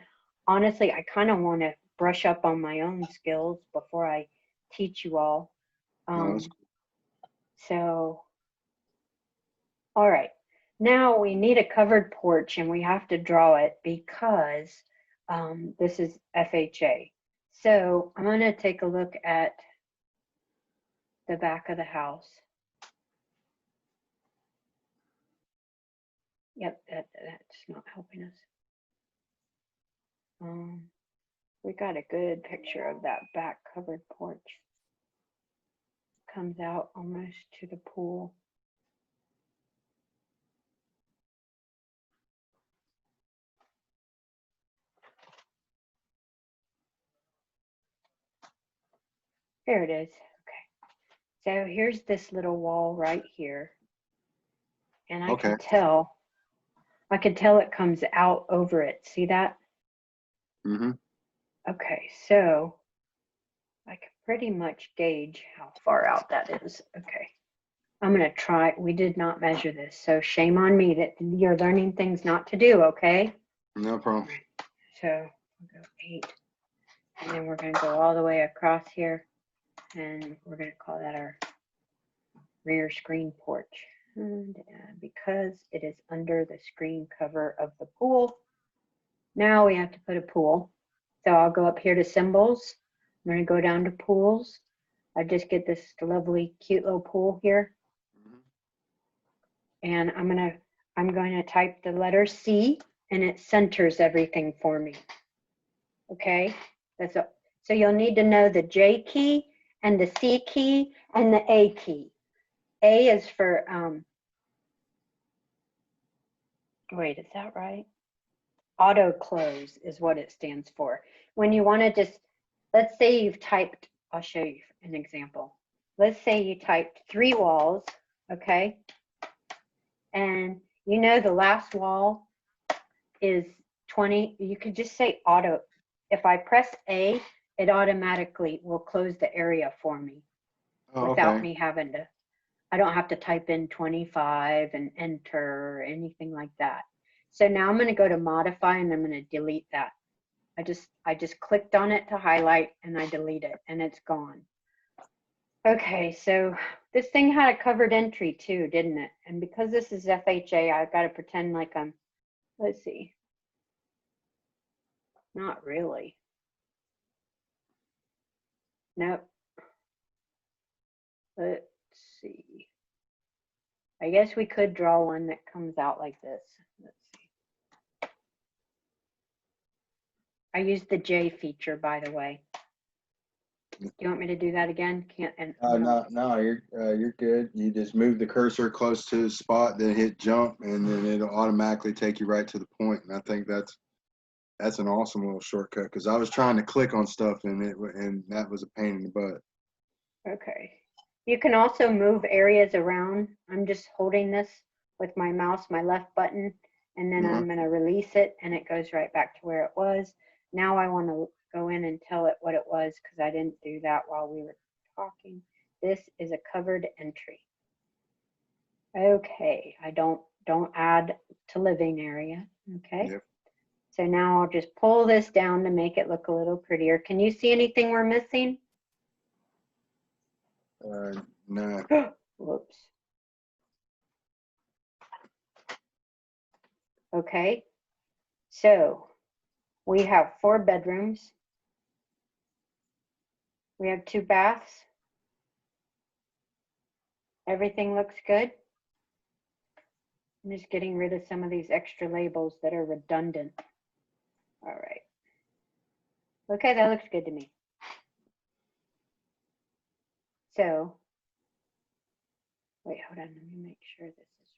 honestly, I kind of want to brush up on my own skills before I teach you all. So, all right. Now we need a covered porch, and we have to draw it because this is FHA. So I'm going to take a look at the back of the house. Yep, that's not helping us. We got a good picture of that back covered porch. Comes out almost to the pool. There it is. Okay. So here's this little wall right here. And I can tell it comes out over it. See that? Mm-hmm. Okay, so I can pretty much gauge how far out that is. Okay. I'm going to try. We did not measure this, so shame on me that you're learning things not to do, okay? No problem. So we'll go 8, and then we're going to go all the way across here, and we're going to call that our rear screen porch. And because it is under the screen cover of the pool, now we have to put a pool. So I'll go up here to symbols. I'm going to go down to pools. I just get this lovely, cute little pool here. And I'm going to type the letter C, and it centers everything for me. Okay, so you'll need to know the J key and the C key and the A key. A is for wait, is that right? Auto close is what it stands for. When you want to just, let's say you've typed, I'll show you an example. Let's say you typed 3 walls, okay? And you know the last wall is 20. You could just say auto. If I press A, it automatically will close the area for me without me having to, I don't have to type in 25 and enter or anything like that. So now I'm going to go to modify, and I'm going to delete that. I just clicked on it to highlight, and I delete it, and it's gone. Okay, so this thing had a covered entry too, didn't it? And because this is FHA, I've got to pretend like I'm, let's see. Not really. Nope. Let's see. I guess we could draw one that comes out like this. Let's see. I used the J feature, by the way. Do you want me to do that again? Can't. No, you're good. You just move the cursor close to the spot, then hit jump, and then it'll automatically take you right to the point. And I think that's an awesome little shortcut, because I was trying to click on stuff and that was a pain in the butt. Okay. You can also move areas around. I'm just holding this with my mouse, my left button, and then I'm going to release it, and it goes right back to where it was. Now I want to go in and tell it what it was, because I didn't do that while we were talking. This is a covered entry. Okay, I don't add to living area. Okay. Yep. So now I'll just pull this down to make it look a little prettier. Can you see anything we're missing? No. Whoops. Okay. So we have 4 bedrooms. We have 2 baths. Everything looks good. I'm just getting rid of some of these extra labels that are redundant. All right. Okay, that looks good to me. So, wait, hold on. Let me make sure this is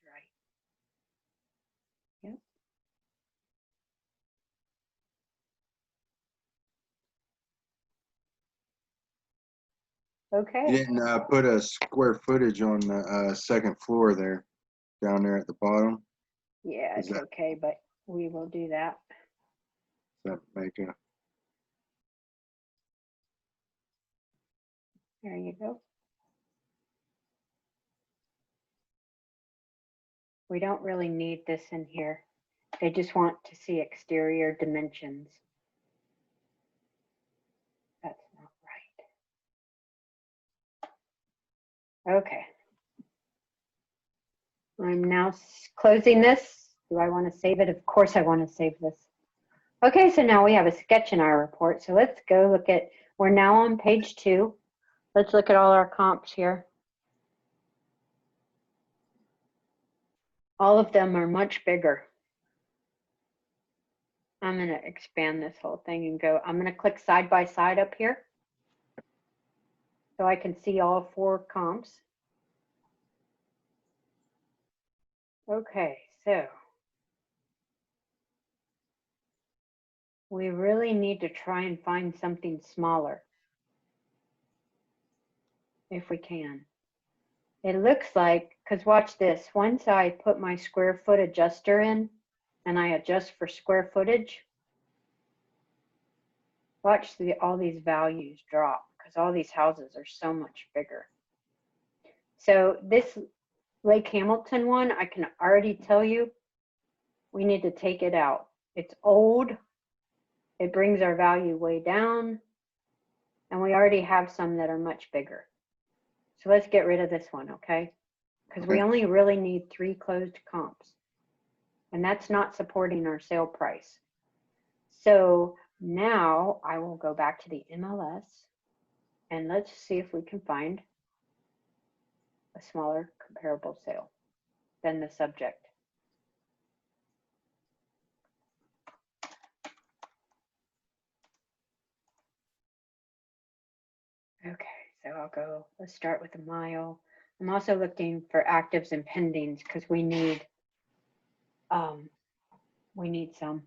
right. Yep. Okay. You didn't put a square footage on the second floor there, down there at the bottom. Yeah, it's okay, but we will do that. Does that make a? There you go. We don't really need this in here. They just want to see exterior dimensions. That's not right. Okay. I'm now closing this. Do I want to save it? Of course I want to save this. Okay, so now we have a sketch in our report. So let's go look at, we're now on page 2. Let's look at all our comps here. All of them are much bigger. I'm going to expand this whole thing and go, I'm going to click side by side up here so I can see all 4 comps. Okay, so we really need to try and find something smaller if we can. It looks like, because watch this, once I put my square foot adjuster in and I adjust for square footage, watch all these values drop because all these houses are so much bigger. So this Lake Hamilton one, I can already tell you, we need to take it out. It's old, it brings our value way down, and we already have some that are much bigger. So let's get rid of this one, okay? Because we only really need 3 closed comps, and that's not supporting our sale price. So now I will go back to the MLS, and let's see if we can find a smaller comparable sale than the subject. Okay, so I'll go, let's start with a mile. I'm also looking for actives and pendings because we need some.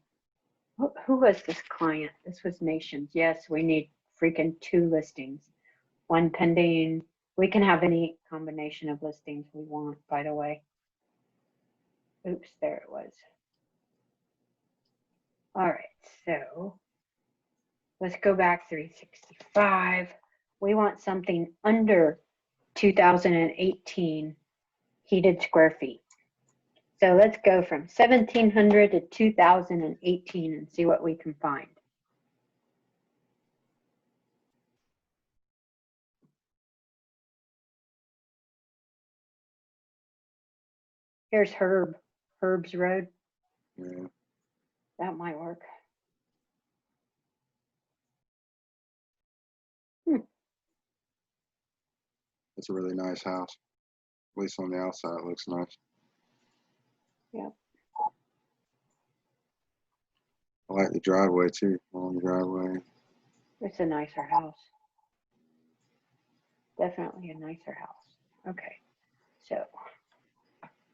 Who was this client? This was Nations. Yes, we need freaking 2 listings. 1 pending. We can have any combination of listings we want, by the way. Oops, there it was. All right, so let's go back 365. We want something under 2018 heated square feet. So let's go from 1700 to 2018 and see what we can find. Here's Herb's Road. Yeah. That might work. It's a really nice house. At least on the outside, it looks nice. Yep. I like the driveway too, long driveway. It's a nicer house. Definitely a nicer house. Okay, so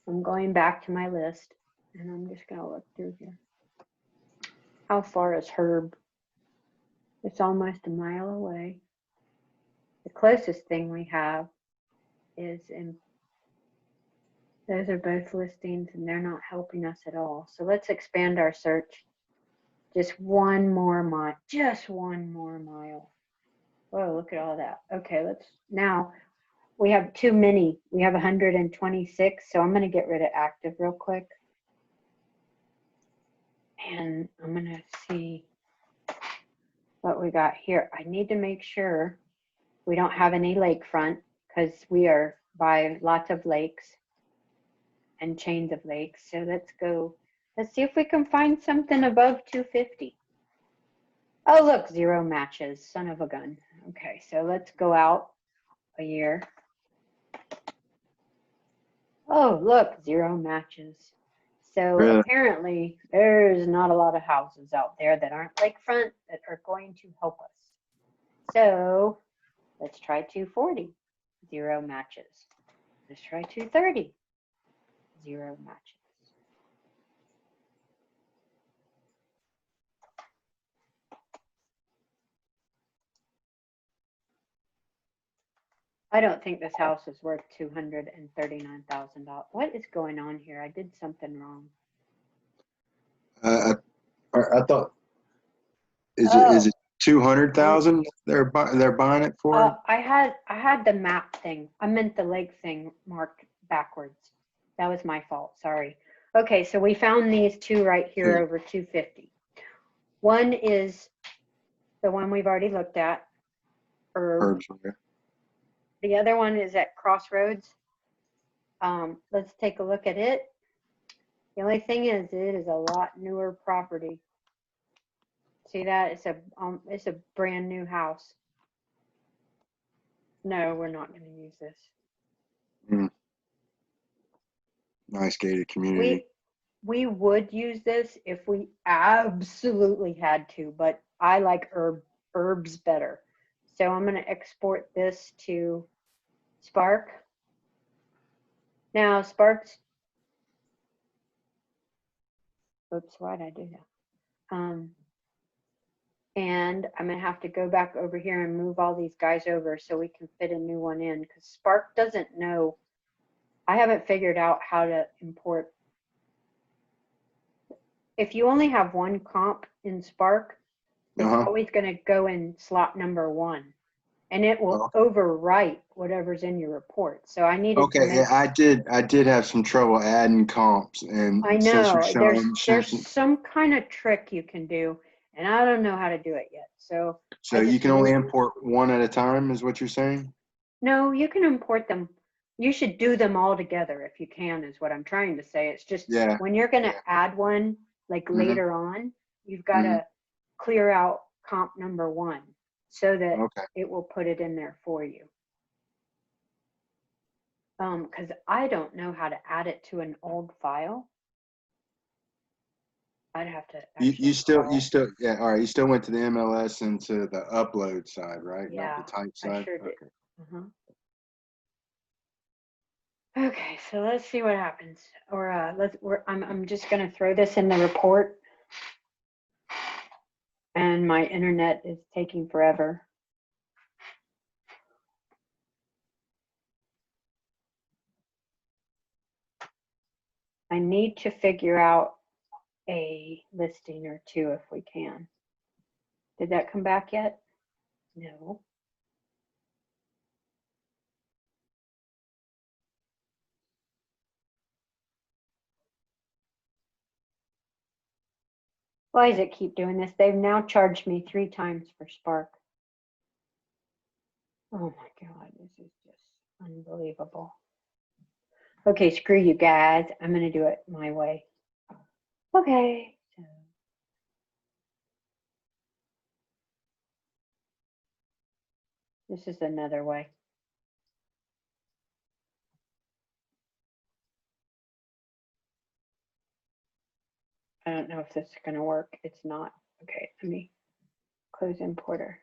I'm going back to my list and I'm just gonna look through here. How far is Herb? It's almost a mile away. The closest thing we have is in, those are both listings and they're not helping us at all. So let's expand our search. Just 1 more mile, just 1 more mile. Whoa, look at all that. Okay, now we have too many. We have 126, so I'm gonna get rid of active real quick. And I'm gonna see what we got here. I need to make sure we don't have any lakefront because we are by lots of lakes and chains of lakes. So let's see if we can find something above 250. Oh, look, 0 matches, son of a gun. Okay, so let's go out a year. Oh, look, 0 matches. So Really? apparently there's not a lot of houses out there that aren't lakefront that are going to help us. So let's try 240, 0 matches. Let's try 230, 0 matches. I don't think this house is worth $239,000. What is going on here? I did something wrong. I thought, is Oh, it 200,000 they're buying it for? I had the map thing. I meant the lake thing marked backwards. That was my fault. Sorry. Okay, so we found these two right here over 250. One is the one we've already looked at, Herb. Herbs, okay. The other one is at Crossroads. Let's take a look at it. The only thing is, it is a lot newer property. See that? It's a brand new house. No, we're not going to use this. Nice gated community. We would use this if we absolutely had to, but I like herbs better. So I'm going to export this to Spark. Now Spark's, oops, why did I do that? And I'm going to have to go back over here and move all these guys over so we can fit a new one in, because Spark doesn't know. I haven't figured out how to import. If you only have one comp in Spark, it's always going to go in slot number 1, and it will overwrite whatever's in your report. So I needed to make, yeah, I did have some trouble adding comps, and I since know you're there's some kind of trick you can do, and I don't know how to do it yet. So you can only import one at a time, is what you're saying? No, you can import them. You should do them all together if you can, is what I'm trying to say. It's just when you're going to add one, like later on, you've got to clear out comp number 1 so that it will put it in there for you. Because I don't know how to add it to an old file. I'd have to. You still, yeah. All right. You still went to the MLS and to the upload side, right? Yeah, not the type side. I sure did. Okay, so let's see what happens. Or I'm just gonna throw this in the report, and my internet is taking forever. I need to figure out a listing or two if we can. Did that come back yet? No. Why does it keep doing this? They've now charged me 3 times for Spark. Oh my God, this is just unbelievable. Okay, screw you guys. I'm going to do it my way. Okay. So. This is another way. I don't know if this is going to work. It's not. Okay, let me close importer.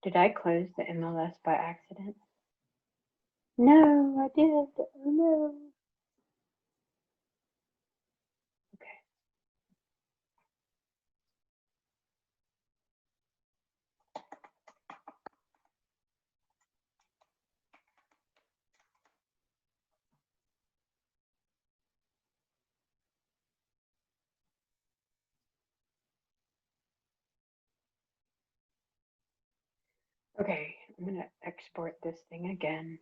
Did I close the MLS by accident? No, I did. Oh no. Okay. Okay, I'm going to export this thing again.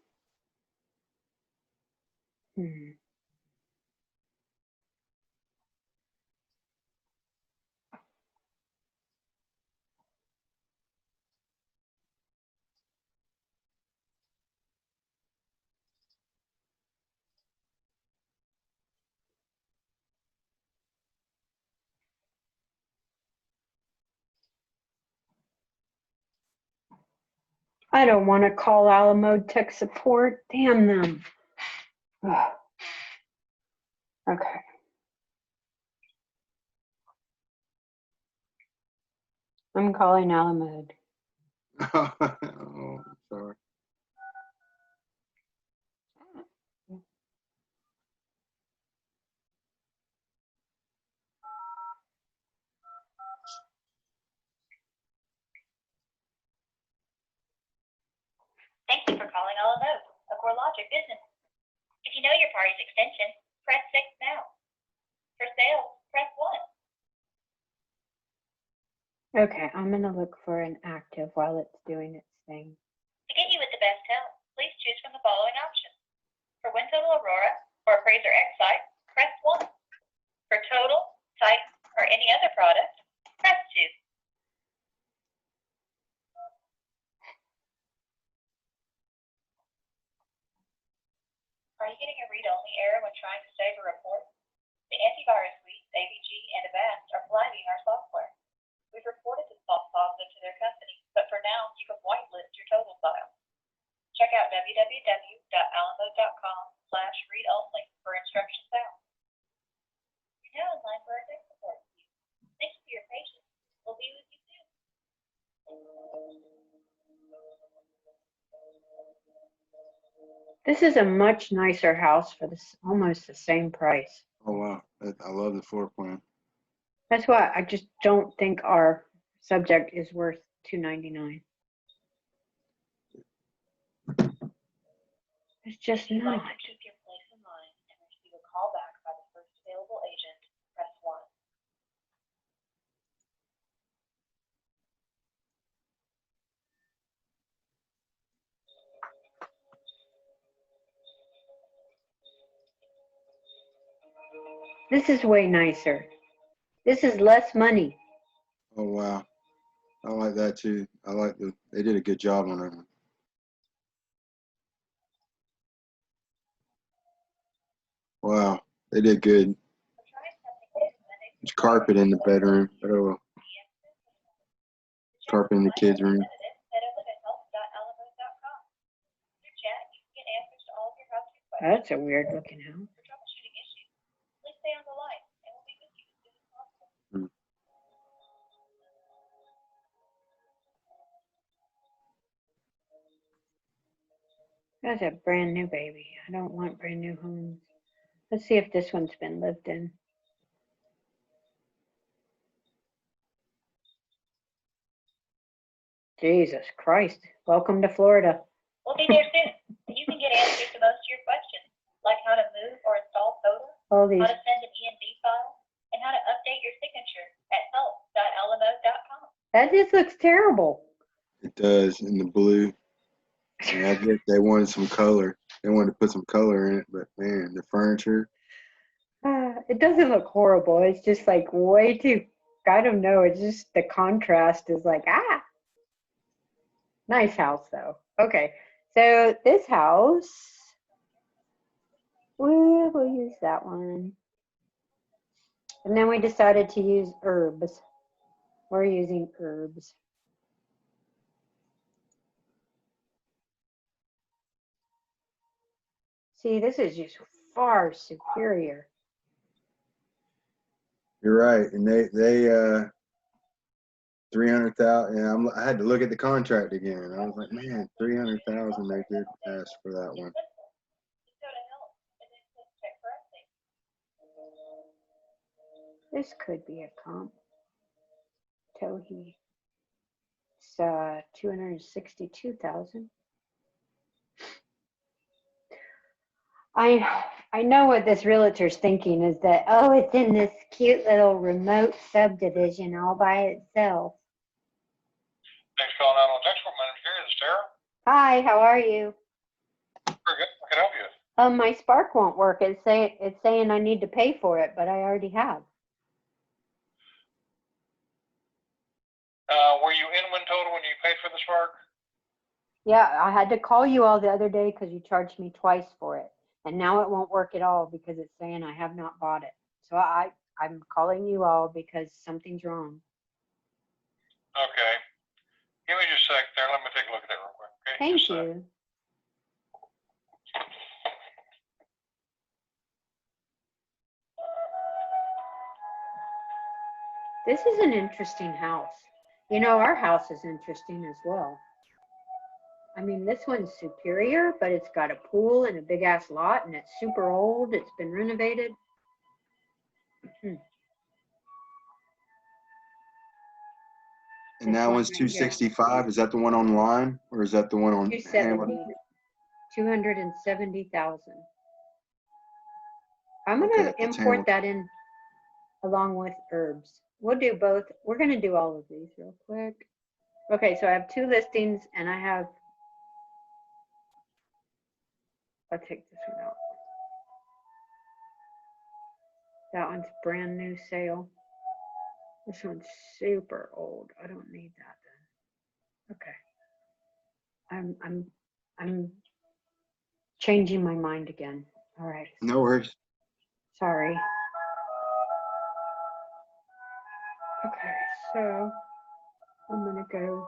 I don't want to call Alamo tech support. Damn them. Ugh. Okay. I'm calling Alamo. Oh, sorry. Thank you for calling Alamo, a CoreLogic business. If you know your party's extension, press 6 now. For sales, press 1. Okay, I'm going to look for an active while it's doing its thing. To get you with the best help, please choose from the following options. For WinTotal Aurora or Appraiser X-Site, press 1. For Total, Site, or any other product, press 2. Are you getting a read-only error when trying to save a report? The antivirus suites, AVG and Avast, are flagging our software. We've reported this false positive to their company, but for now, you can whitelist your total file. Check out www.alamo.com/read-only for instructions out. You're now in line for our tech support. Thank you for your patience. We'll be with you soon. This is a much nicer house for this, almost the same price. Oh, wow. I love the floor plan. That's why I just don't think our subject is worth $299. It's just If you'd not. like to keep your place in line and receive a call back by the first available agent, press 1. This is way nicer. This is less money. Oh, wow. I like that too. I like they did a good job on that one. Wow, they did good. There's carpet in the bedroom. Oh, carpet in the kids' room. That's a weird looking house. That's a brand new baby. I don't want brand new homes. Let's see if this one's been lived in. Jesus Christ. Welcome to Florida. We'll be there soon. You can get answers to most of your questions, like how to move or install photos, All these. how to send an ENV file, and how to update your signature at help.alamo.com. That just looks terrible. It does in the blue. And I guess they wanted some color. They wanted to put some color in it, but man, the furniture. It doesn't look horrible. It's just like way too, I don't know. It's just the contrast is like, ah. Nice house though. Okay. So this house, we'll use that one. And then we decided to use herbs. We're using herbs. See, this is just far superior. You're right, and they 300,000. Yeah, I had to look at the contract again. I was like, man, 300,000. They did ask for that one. This could be a comp. Tohi. It's 262,000. I know what this realtor's thinking is that, oh, it's in this cute little remote subdivision all by itself. Thanks for calling out on text. My name's Gary. This is Sarah. Hi, how are you? Very good. What can I help you with? My Spark won't work. It's saying I need to pay for it, but I already have. Were you in WinTotal when you paid for the Spark? Yeah, I had to call you all the other day because you charged me twice for it. And now it won't work at all because it's saying I have not bought it. So I'm calling you all because something's wrong. Okay. Give me just a sec there. Let me take a look at that real quick, Thank sir. you. This is an interesting house. You know, our house is interesting as well. I mean, this one's superior, but it's got a pool and a big ass lot, and it's super old. It's been renovated. And that one's 265. Is that the one online, or is that the one on 270. 270,000. I'm going to import that in along with herbs. We'll do both. We're going to do all of these real quick. Okay, so I have 2 listings, and I have, I'll take this one out. That one's brand new sale. This one's super old. I don't need that then. Okay. I'm changing my mind again. All right. No worries. Sorry. Okay, so I'm gonna go.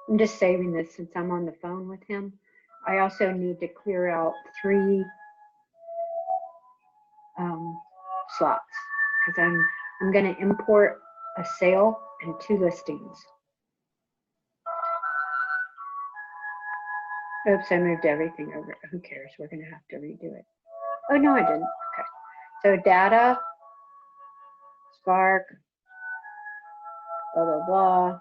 I'm just saving this since I'm on the phone with him. I also need to clear out 3 slots because I'm going to import a sale and 2 listings. Oops, I moved everything over. Who cares? We're going to have to redo it. Oh, no, I didn't. Okay. So data, Spark, blah, blah, blah.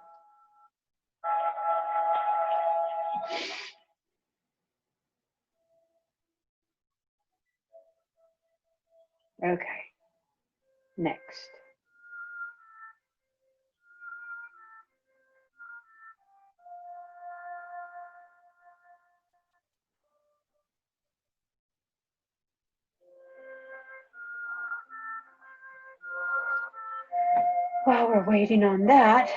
Okay. Next. While we're waiting on that,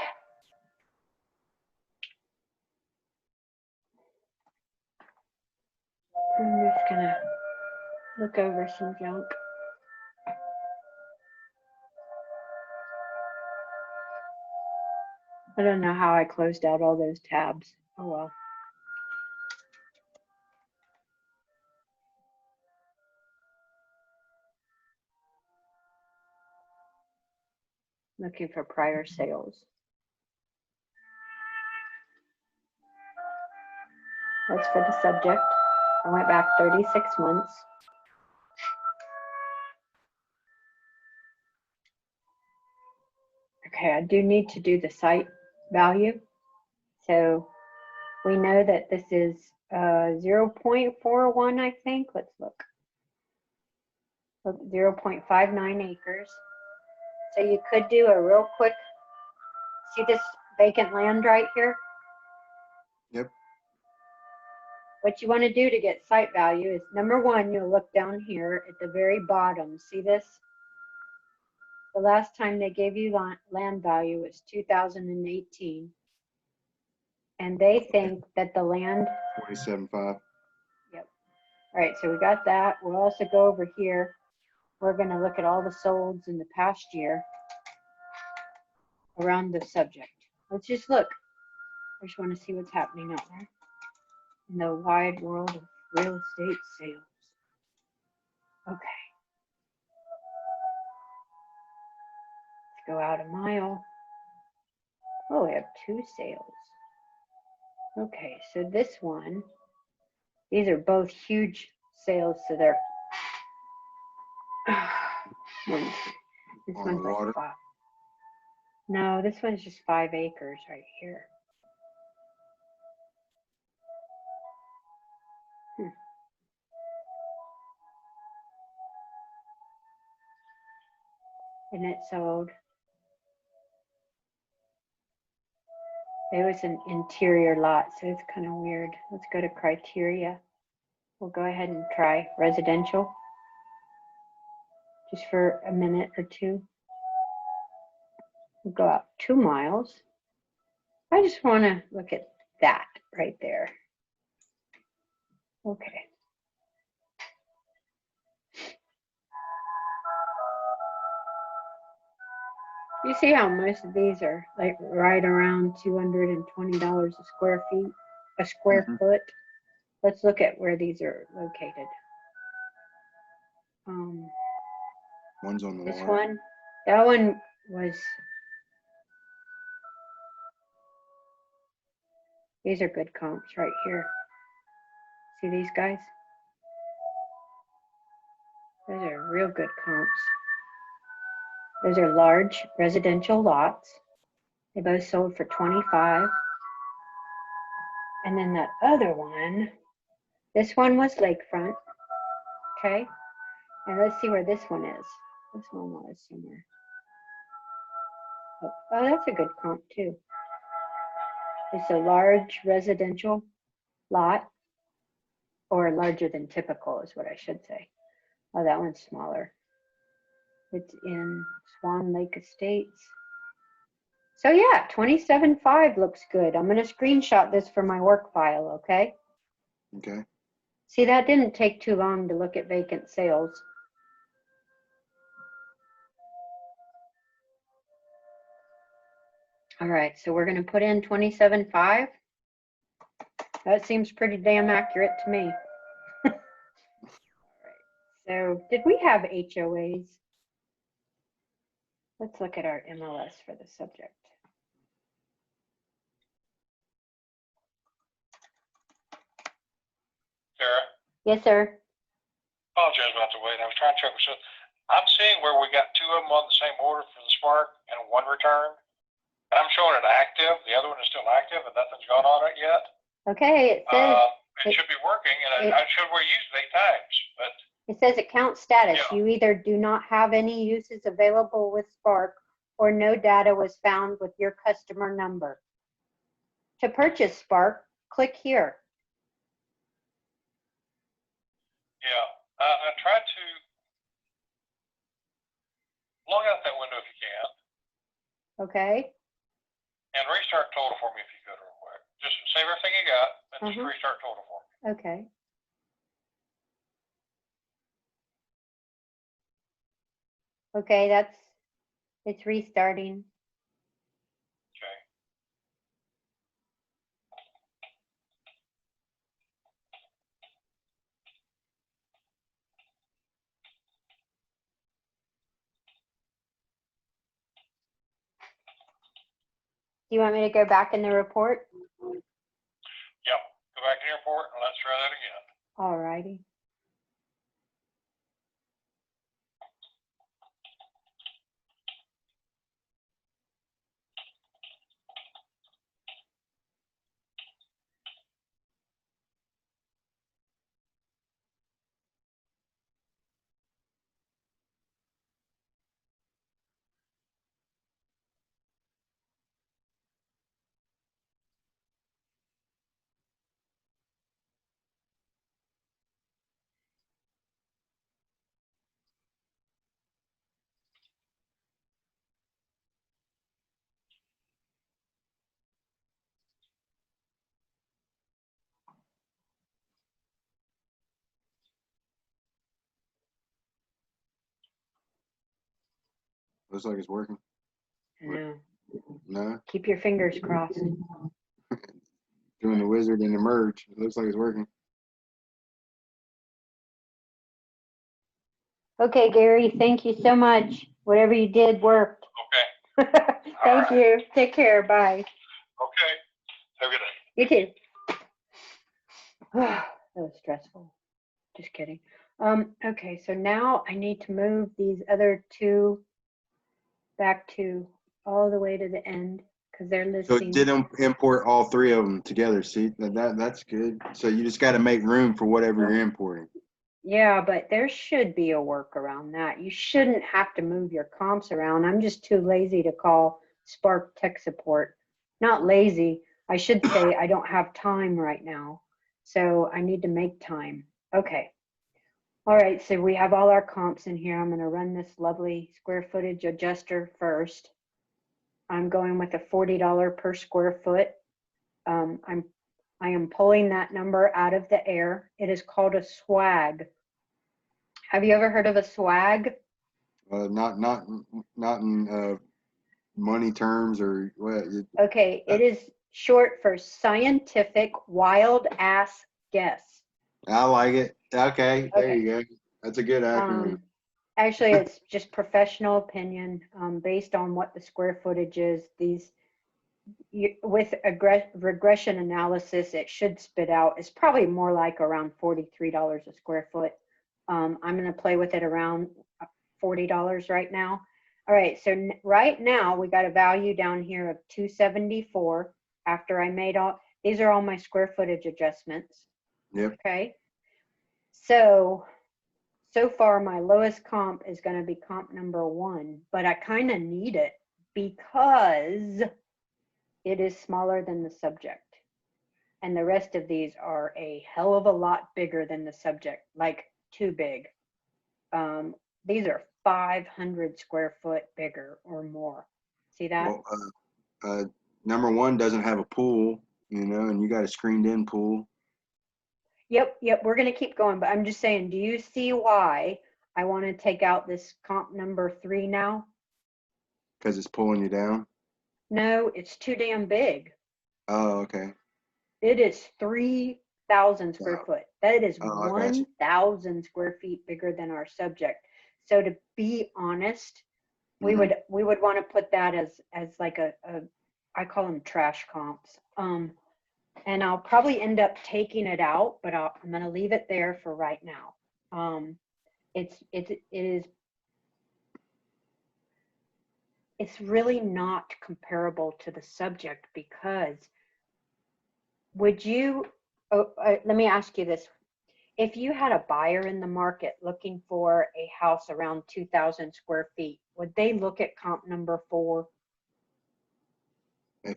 I'm just gonna look over some junk. I don't know how I closed out all those tabs. Oh well. Looking for prior sales. That's for the subject. I went back 36 months. Okay, I do need to do the site value. So we know that this is 0.41, I think. Let's look. 0.59 acres. So you could do a real quick, see this vacant land right here? Yep. What you want to do to get site value is, number 1, you'll look down here at the very bottom. See this? The last time they gave you land value was 2018. And they think that the land. 27.5. Yep. All right, so we got that. We'll also go over here. We're going to look at all the solds in the past year around the subject. Let's just look. I just want to see what's happening out there in the wide world of real estate sales. Okay. Let's go out a mile. Oh, we have 2 sales. Okay, so this one, these are both huge sales, so they're this On one's the water? like 5. No, this one's just 5 acres right here. And it sold. It was an interior lot, so it's kind of weird. Let's go to criteria. We'll go ahead and try residential just for a minute or 2. We'll go out 2 miles. I just want to look at that right there. Okay. You see how most of these are like right around $220 a square foot. Let's look at where these are located. One's on the This water. one, that one was. These are good comps right here. See these guys? Those are real good comps. Those are large residential lots. They both sold for $25. And then that other one, this one was lakefront. Okay. And let's see where this one is. This one was somewhere. Oh, that's a good comp too. It's a large residential lot, or larger than typical is what I should say. Oh, that one's smaller. It's in Swan Lake Estates. So yeah, 27.5 looks good. I'm going to screenshot this for my work file, okay? Okay. See, that didn't take too long to look at vacant sales. All right, so we're going to put in 27.5. That seems pretty damn accurate to me. All right, so did we have HOAs? Let's look at our MLS for the subject. Sarah, Yes, sir. apologize about the wait. I was trying to check. So I'm seeing where we got two of them on the same order for the Spark and one return. And I'm showing it active. The other one is still active and nothing's gone on it yet. Okay, it says It should be working, and I showed where you used it 8 times, but it says account status. Yeah. You either do not have any uses available with Spark or no data was found with your customer number. To purchase Spark, click here. yeah, I tried to log out that window if you can, Okay. and restart Total for me if you could real quick. Just save everything you got, and just Uh-huh. restart Total for me. Okay. Okay, it's restarting. Okay. Do you want me to go back in the report? Yep. Go back in the report and let's try that again. All righty. Looks like it's working. No. No? Keep your fingers crossed. Doing the wizard and the merge. It looks like it's working. Okay, Gary, thank you so much. Whatever you did worked. Okay. Thank you. Take care. Bye. Okay. Have a good day. You too. That was stressful. Just kidding. Okay, so now I need to move these other two back to all the way to the end because they're So listing. it did import all three of them together. See, that's good. So you just got to make room for whatever you're importing. Yeah, but there should be a workaround that. You shouldn't have to move your comps around. I'm just too lazy to call Spark tech support. Not lazy. I should say I don't have time right now. So I need to make time. Okay. All right, so we have all our comps in here. I'm going to run this lovely square footage adjuster first. I'm going with a $40 per square foot. I'm I am pulling that number out of the air. It is called a swag. Have you ever heard of a swag? Not in money terms or what? Okay, it is short for scientific wild ass guess. I like it. Okay, there you go. That's a good acronym. Actually, it's just professional opinion based on what the square footage is. With regression analysis, it should spit out. It's probably more like around $43 a square foot. I'm going to play with it around $40 right now. All right, so right now we got a value down here of 274 after I made these are all my square footage adjustments. Yep. Okay. So far my lowest comp is going to be comp number 1, but I kind of need it because it is smaller than the subject. And the rest of these are a hell of a lot bigger than the subject, like too big. These are 500 square foot bigger or more. See that? Well, number 1 doesn't have a pool, you know, and you got a screened in pool. Yep, we're going to keep going, but I'm just saying, do you see why I want to take out this comp number 3 now? Because it's pulling you down? No, it's too damn big. Oh, okay. It is 3,000 square foot. That is Oh, 1,000 square feet bigger than our subject. So to be honest, we would want to put that as like I call them trash comps. And I'll probably end up taking it out, but I'm going to leave it there for right now. It's really not comparable to the subject because let me ask you this. If you had a buyer in the market looking for a house around 2,000 square feet, would they look at comp number 4?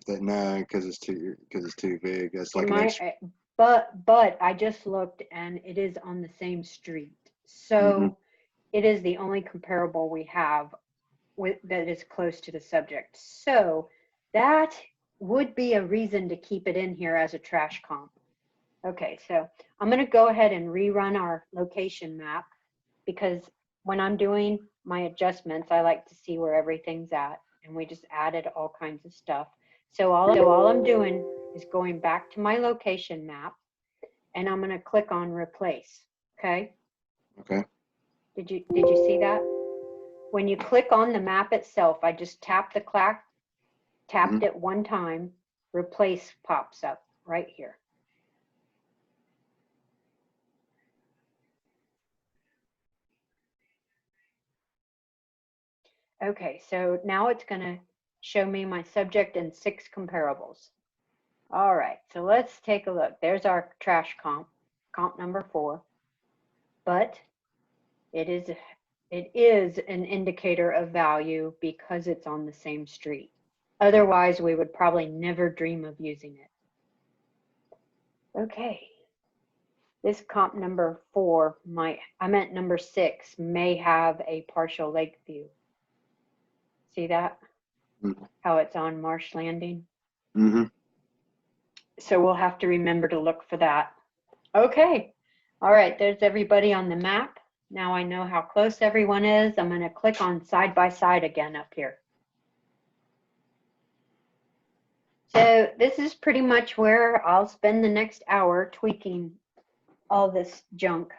No, because it's too big. That's like an extra. But I just looked and it is on the same street. So it is the only comparable we have that is close to the subject. So that would be a reason to keep it in here as a trash comp. Okay, so I'm going to go ahead and rerun our location map because when I'm doing my adjustments, I like to see where everything's at, and we just added all kinds of stuff. So all I'm doing is going back to my location map, and I'm going to click on replace. Okay. Okay. Did you see that? When you click on the map itself, I just tapped it one time, replace pops up right here. Okay, so now it's going to show me my subject and 6 comparables. All right, so let's take a look. There's our trash comp number 4, but it is an indicator of value because it's on the same street. Otherwise, we would probably never dream of using it. Okay, this comp number 4 number 6 may have a partial lake view. See that? How it's on Marsh Landing? So we'll have to remember to look for that. Okay. All right, there's everybody on the map. Now I know how close everyone is. I'm going to click on side by side again up here. So this is pretty much where I'll spend the next hour tweaking all this junk.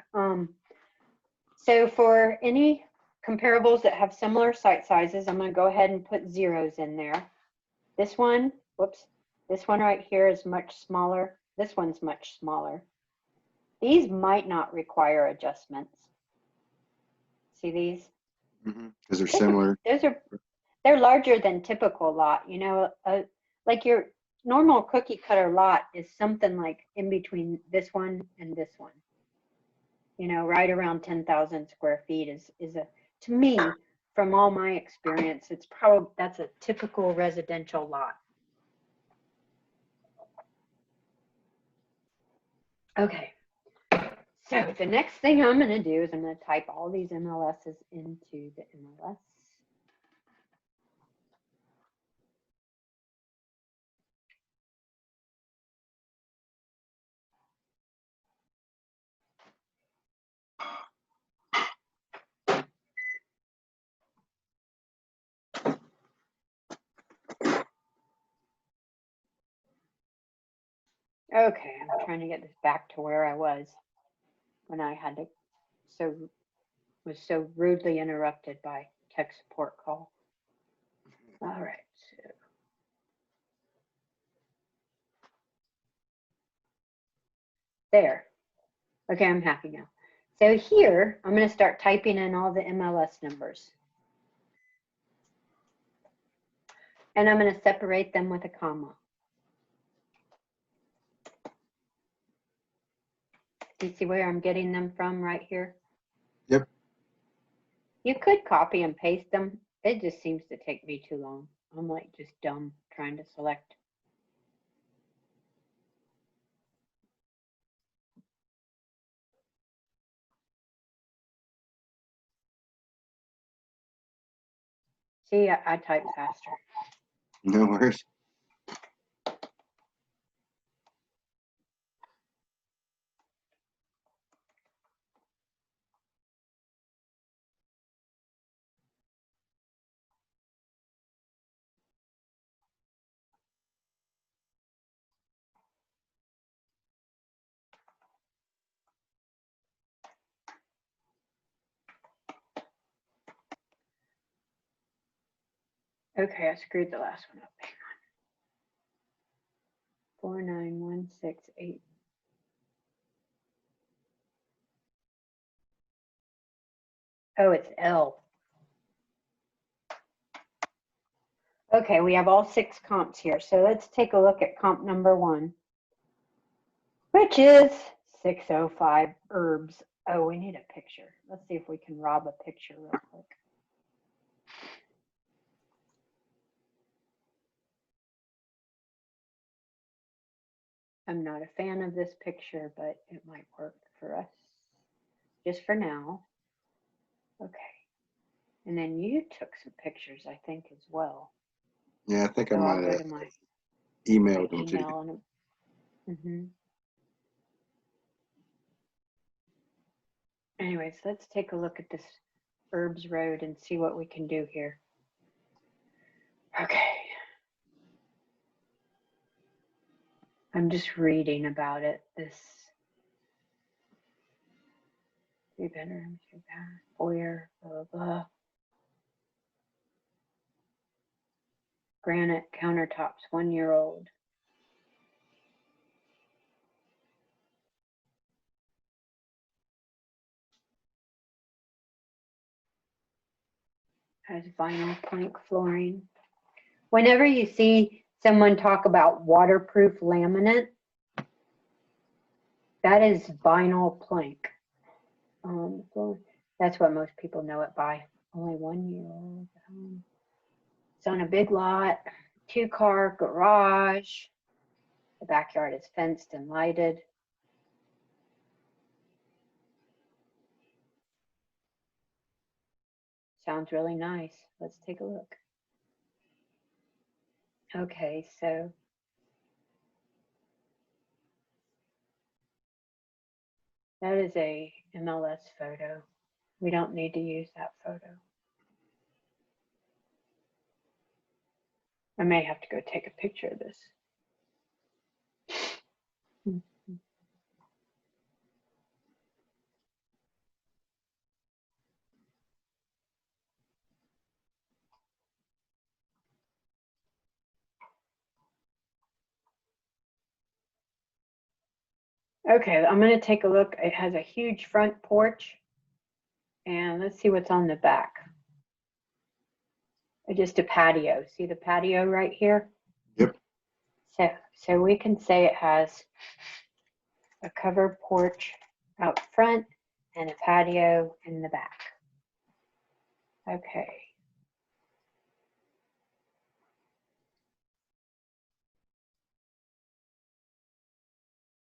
So for any comparables that have similar site sizes, I'm going to go ahead and put zeros in there. This one right here is much smaller. This one's much smaller. These might not require adjustments. See these? Because they're similar. They're larger than typical lot. You know, like your normal cookie cutter lot is something like in between this one and this one. You know, right around 10,000 square feet is to me, from all my experience, that's a typical residential lot. Okay, so the next thing I'm going to do is I'm going to type all these MLSs into the MLS. Okay, I'm trying to get this back to where I was when I had to, was so rudely interrupted by tech support call. All right, so. There. Okay, I'm happy now. So here, I'm going to start typing in all the MLS numbers. And I'm going to separate them with a comma. Do you see where I'm getting them from right here? Yep. You could copy and paste them. It just seems to take me too long. I'm like just dumb trying to select. See, I type faster. No worries. Okay, I screwed the last one up. Hang on. 49168. Oh, it's L. Okay, we have all 6 comps here. So let's take a look at comp number 1, which is 605 herbs. Oh, we need a picture. Let's see if we can rob a picture real quick. I'm not a fan of this picture, but it might work for us just for now. Okay. And then you took some pictures, I think, as well. Yeah, I think I So I'll might go have to my emailed them to you. email. Anyways, let's take a look at this Herbs Road and see what we can do here. Okay. I'm just reading about it. This 3 bedrooms, 2 baths, foyer, blah, blah, blah. Granite countertops, 1-year-old. Has vinyl plank flooring. Whenever you see someone talk about waterproof laminate, that is vinyl plank. That's what most people know it by. Only 1-year-old. It's on a big lot, 2-car garage. The backyard is fenced and lighted. Sounds really nice. Let's take a look. Okay, so that is a MLS photo. We don't need to use that photo. I may have to go take a picture of this. Okay, I'm going to take a look. It has a huge front porch. And let's see what's on the back. Just a patio. See the patio right here? Yep. So we can say it has a covered porch out front and a patio in the back. Okay.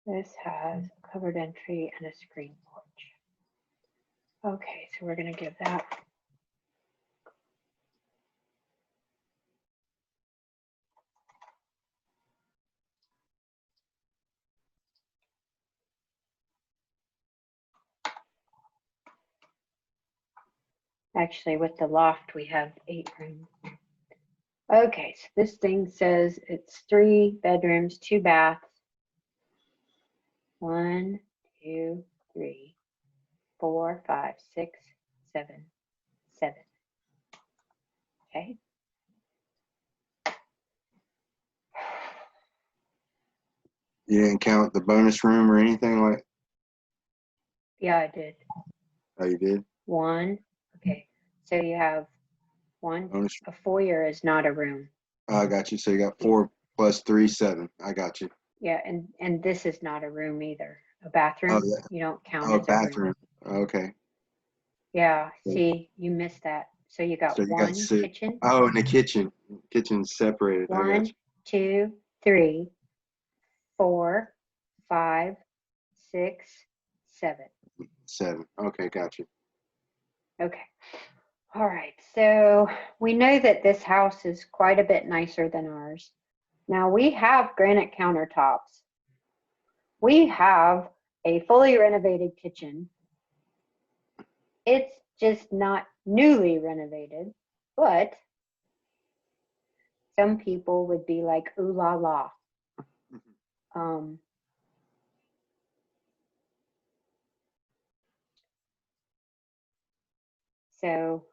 This has a covered entry and a screen porch. Okay, so we're going to give that. Actually, with the loft, we have 8 rooms. Okay, so this thing says it's 3 bedrooms, 2 baths, 1, 2, 3, 4, 5, 6, 7, 7. Okay. You didn't count the bonus room or anything like? Yeah, I did. Oh, you did? 1. Okay. So you have 1. Bonus. A foyer is not a room. Oh, I got you. So you got 4 plus 3, 7. I got you. Yeah, and this is not a room either. A bathroom, Oh, yeah. you don't count Oh, as a room. bathroom. Okay. Yeah, Yeah. see, you missed that. So you got So you got 1 6. kitchen. Oh, in the kitchen. Kitchen's separated. I got 1, you. 2, 3, 4, 5, 6, 7. 7. Okay, got you. Okay. All right. So we know that this house is quite a bit nicer than ours. Now we have granite countertops. We have a fully renovated kitchen. It's just not newly renovated, but some people would be like, ooh la la. So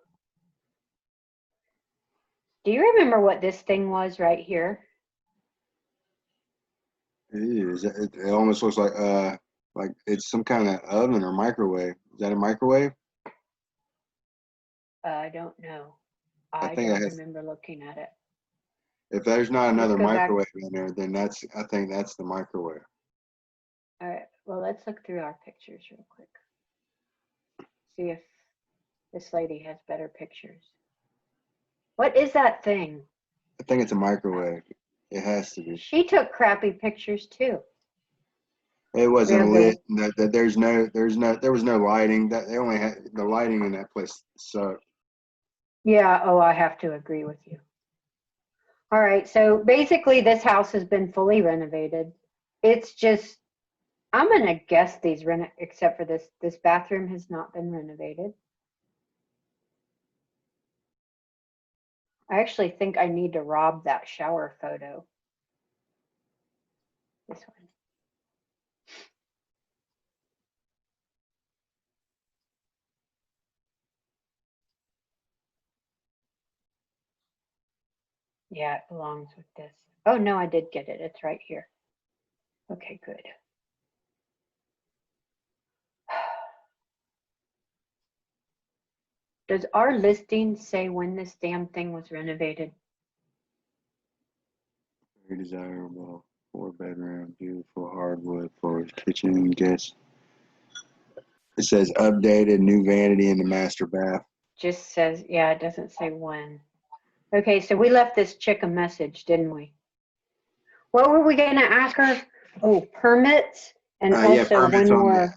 do you remember what this thing was right here? It almost looks like it's some kind of oven or microwave. Is that a microwave? I don't know. I I think don't remember looking at it. if there's not another go back. microwave in there, then I think that's the microwave. All right. Well, let's look through our pictures real quick. See if this lady has better pictures. What is that thing? I think it's a microwave. It has to be. She took crappy pictures too. It wasn't Really? lit. There was no lighting. That they only had the lighting in that place sucked. Yeah, oh, I have to agree with you. All right, so basically this house has been fully renovated. It's just, I'm gonna guess these except for this bathroom has not been renovated. I actually think I need to rob that shower photo. This one. Yeah, it belongs with this. Oh no, I did get it. It's right here. Okay, good. Does our listing say when this damn thing was renovated? Very desirable. 4-bedroom, beautiful hardwood for kitchen guest. It says updated, new vanity in the master bath. Just says, yeah, it doesn't say when. Okay, so we left this chick a message, didn't we? What were we gonna ask her? Oh, permits and Yeah, also permits when on were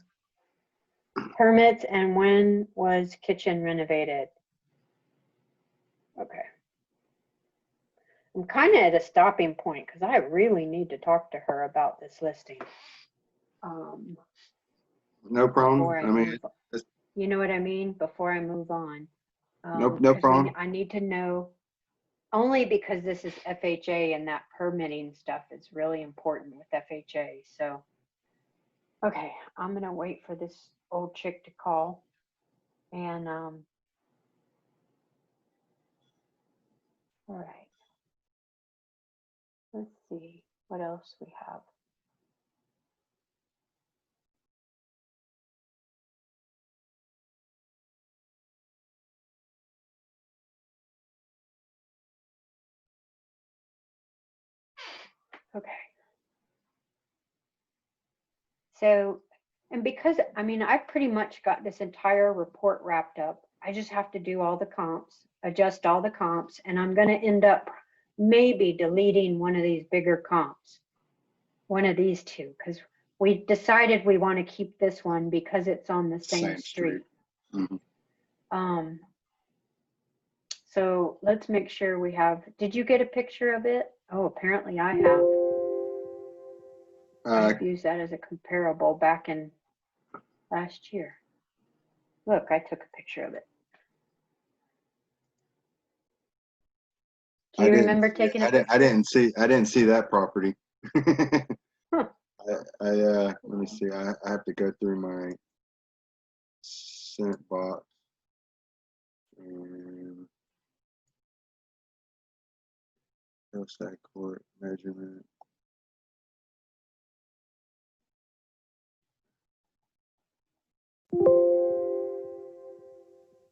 permits and when was kitchen renovated? Okay. I'm kind of at a stopping point because I really need to talk to her about this listing. No problem. You know what I mean? Before I move on. No problem. I need to know, only because this is FHA and that permitting stuff is really important with FHA. So, okay, I'm gonna wait for this old chick to call, and all right. Let's see what else we have. Okay. So, and because, I mean, I've pretty much got this entire report wrapped up. I just have to do all the comps, adjust all the comps, and I'm going to end up maybe deleting one of these bigger comps, one of these two, because we decided we want to keep this one because it's on the same street. Mm-hmm. So let's make sure we have, did you get a picture of it? Oh, apparently I have. I've used that as a comparable back in last year. Look, I took a picture of it. Do you remember taking a picture? I didn't see that property. Huh. Let me see. I have to go through my sent box. And hillside court measurement.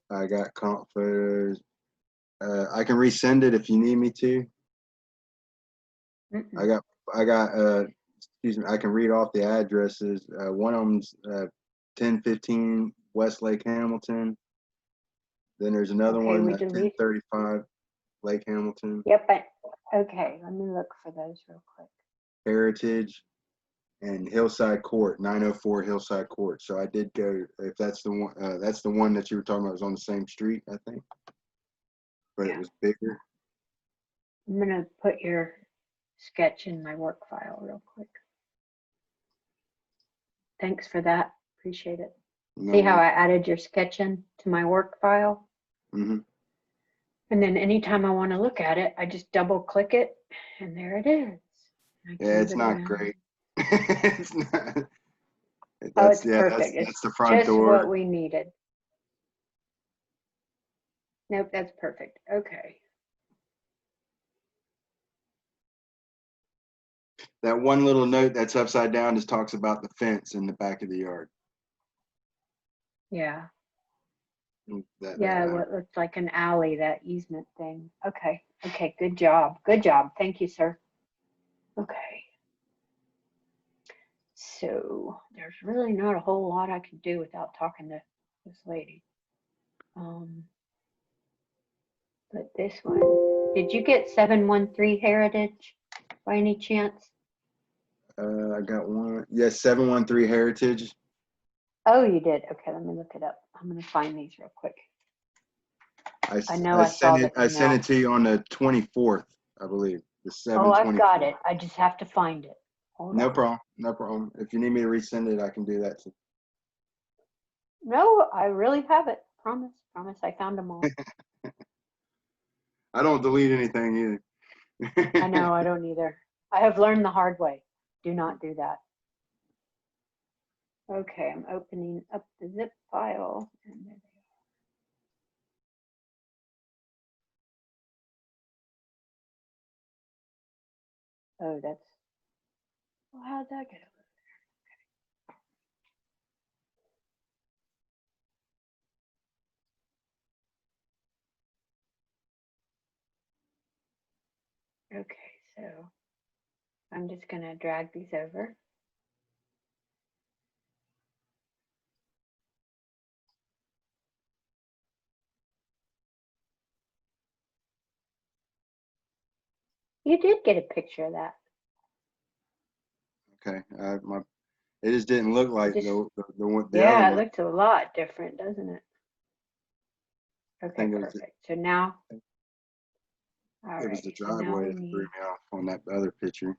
I got comp photos. I can resend it if you need me to. I got excuse me, I can read off the addresses. One of them's 1015 West Lake Hamilton. Then there's another one at 1035 Lake Hamilton. Yep. Okay, let me look for those real quick. Heritage and Hillside Court, 904 Hillside Court. So I did go, if that's the one that you were talking about, was on the same street, I think. But yeah, it was bigger. I'm gonna put your sketch in my work file real quick. Thanks for that. Appreciate it. No. See how I added your sketch in to my work file? Mm-hmm. And then anytime I want to look at it, I just double click it and there it is. Yeah, it's not great. It's not. It's perfect. That's the front just door. What we needed. Nope, that's perfect. Okay. That one little note that's upside down just talks about the fence in the back of the yard. Yeah. What looks like an alley, that easement thing. Okay. Okay. Good job. Good job. Thank you, sir. Okay. So there's really not a whole lot I can do without talking to this lady. But this one, did you get 713 Heritage by any chance? I got one. Yes, 713 Heritage. Oh, you did. Okay, let me look it up. I'm gonna find these real quick. I know I saw it. I sent it to you on the 24th, I believe. The 7/24. Oh, I've got it. I just have to find it. No problem. No problem. If you need me to resend it, I can do that too. No, I really have it. Promise. Promise. I found them all. I don't delete anything either. I know. I don't either. I have learned the hard way. Do not do that. Okay, I'm opening up the zip file. And there they are. Oh, that's. Well, how'd that get over there? Okay, so I'm just going to drag these over. You did get a picture of that. Okay, it just didn't look like the one. Yeah, it looked a lot different, doesn't it? Okay, perfect. So now, all right. It was the driveway that threw me off on that other picture.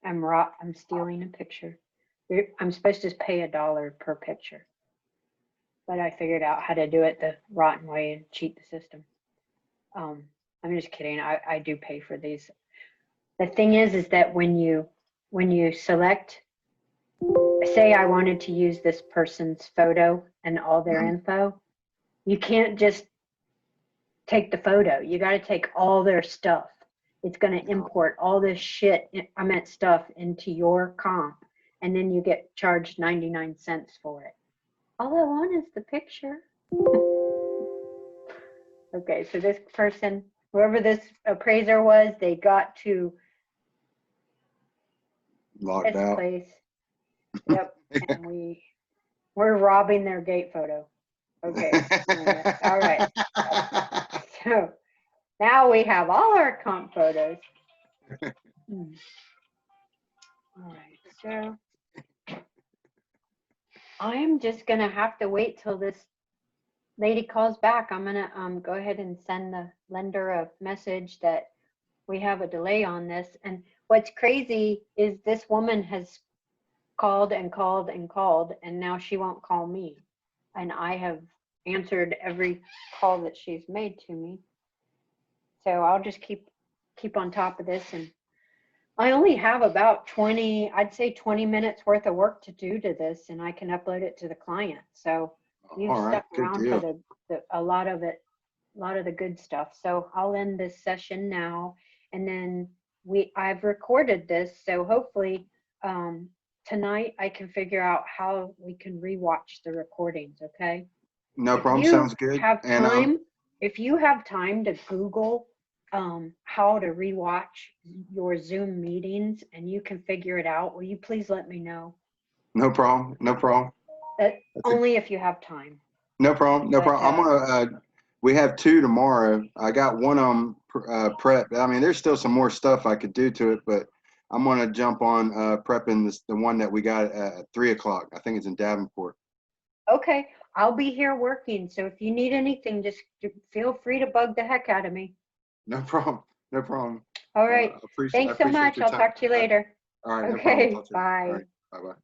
I'm stealing a picture. I'm supposed to pay $1 per picture, but I figured out how to do it the rotten way and cheat the system. I'm just kidding. I do pay for these. The thing is that when you select, say I wanted to use this person's photo and all their info, you can't just take the photo. You got to take all their stuff. It's going to import all this shit, stuff into your comp, and then you get charged 99 cents for it. All I want is the picture. Okay, so this person, whoever this appraiser was, they got to locked out. Place. Yep, and we're robbing their gate photo. Okay, all right. So now we have all our comp photos. All right, so I'm just gonna have to wait till this lady calls back. I'm gonna go ahead and send the lender a message that we have a delay on this. And what's crazy is this woman has called and called and called, and now she won't call me. and I have answered every call that she's made to me. So I'll just keep on top of this, and I only have about 20, I'd say 20 minutes worth of work to do to this, and I can upload it to the client. So you've All right, stuck good around deal. for a lot of the good stuff. So I'll end this session now, and then I've recorded this, so hopefully tonight I can figure out how we can rewatch the recordings. Okay. No If problem. you Sounds good. have And time, if you have time to Google how to rewatch your Zoom meetings and you can figure it out, will you please let me know? no problem. No problem. Only if you have time. No problem. No But, problem. I'm gonna. We have 2 tomorrow. I got one of them prep. I mean, there's still some more stuff I could do to it, but I'm gonna jump on prepping the one that we got at 3 o'clock. I think it's in Davenport. Okay, I'll be here working. So if you need anything, just feel free to bug the heck out of me. No problem. No problem. All right. I appreciate Thanks so much. your I'll time. talk to you later. All right. No Okay, problem. bye. All right. Bye-bye.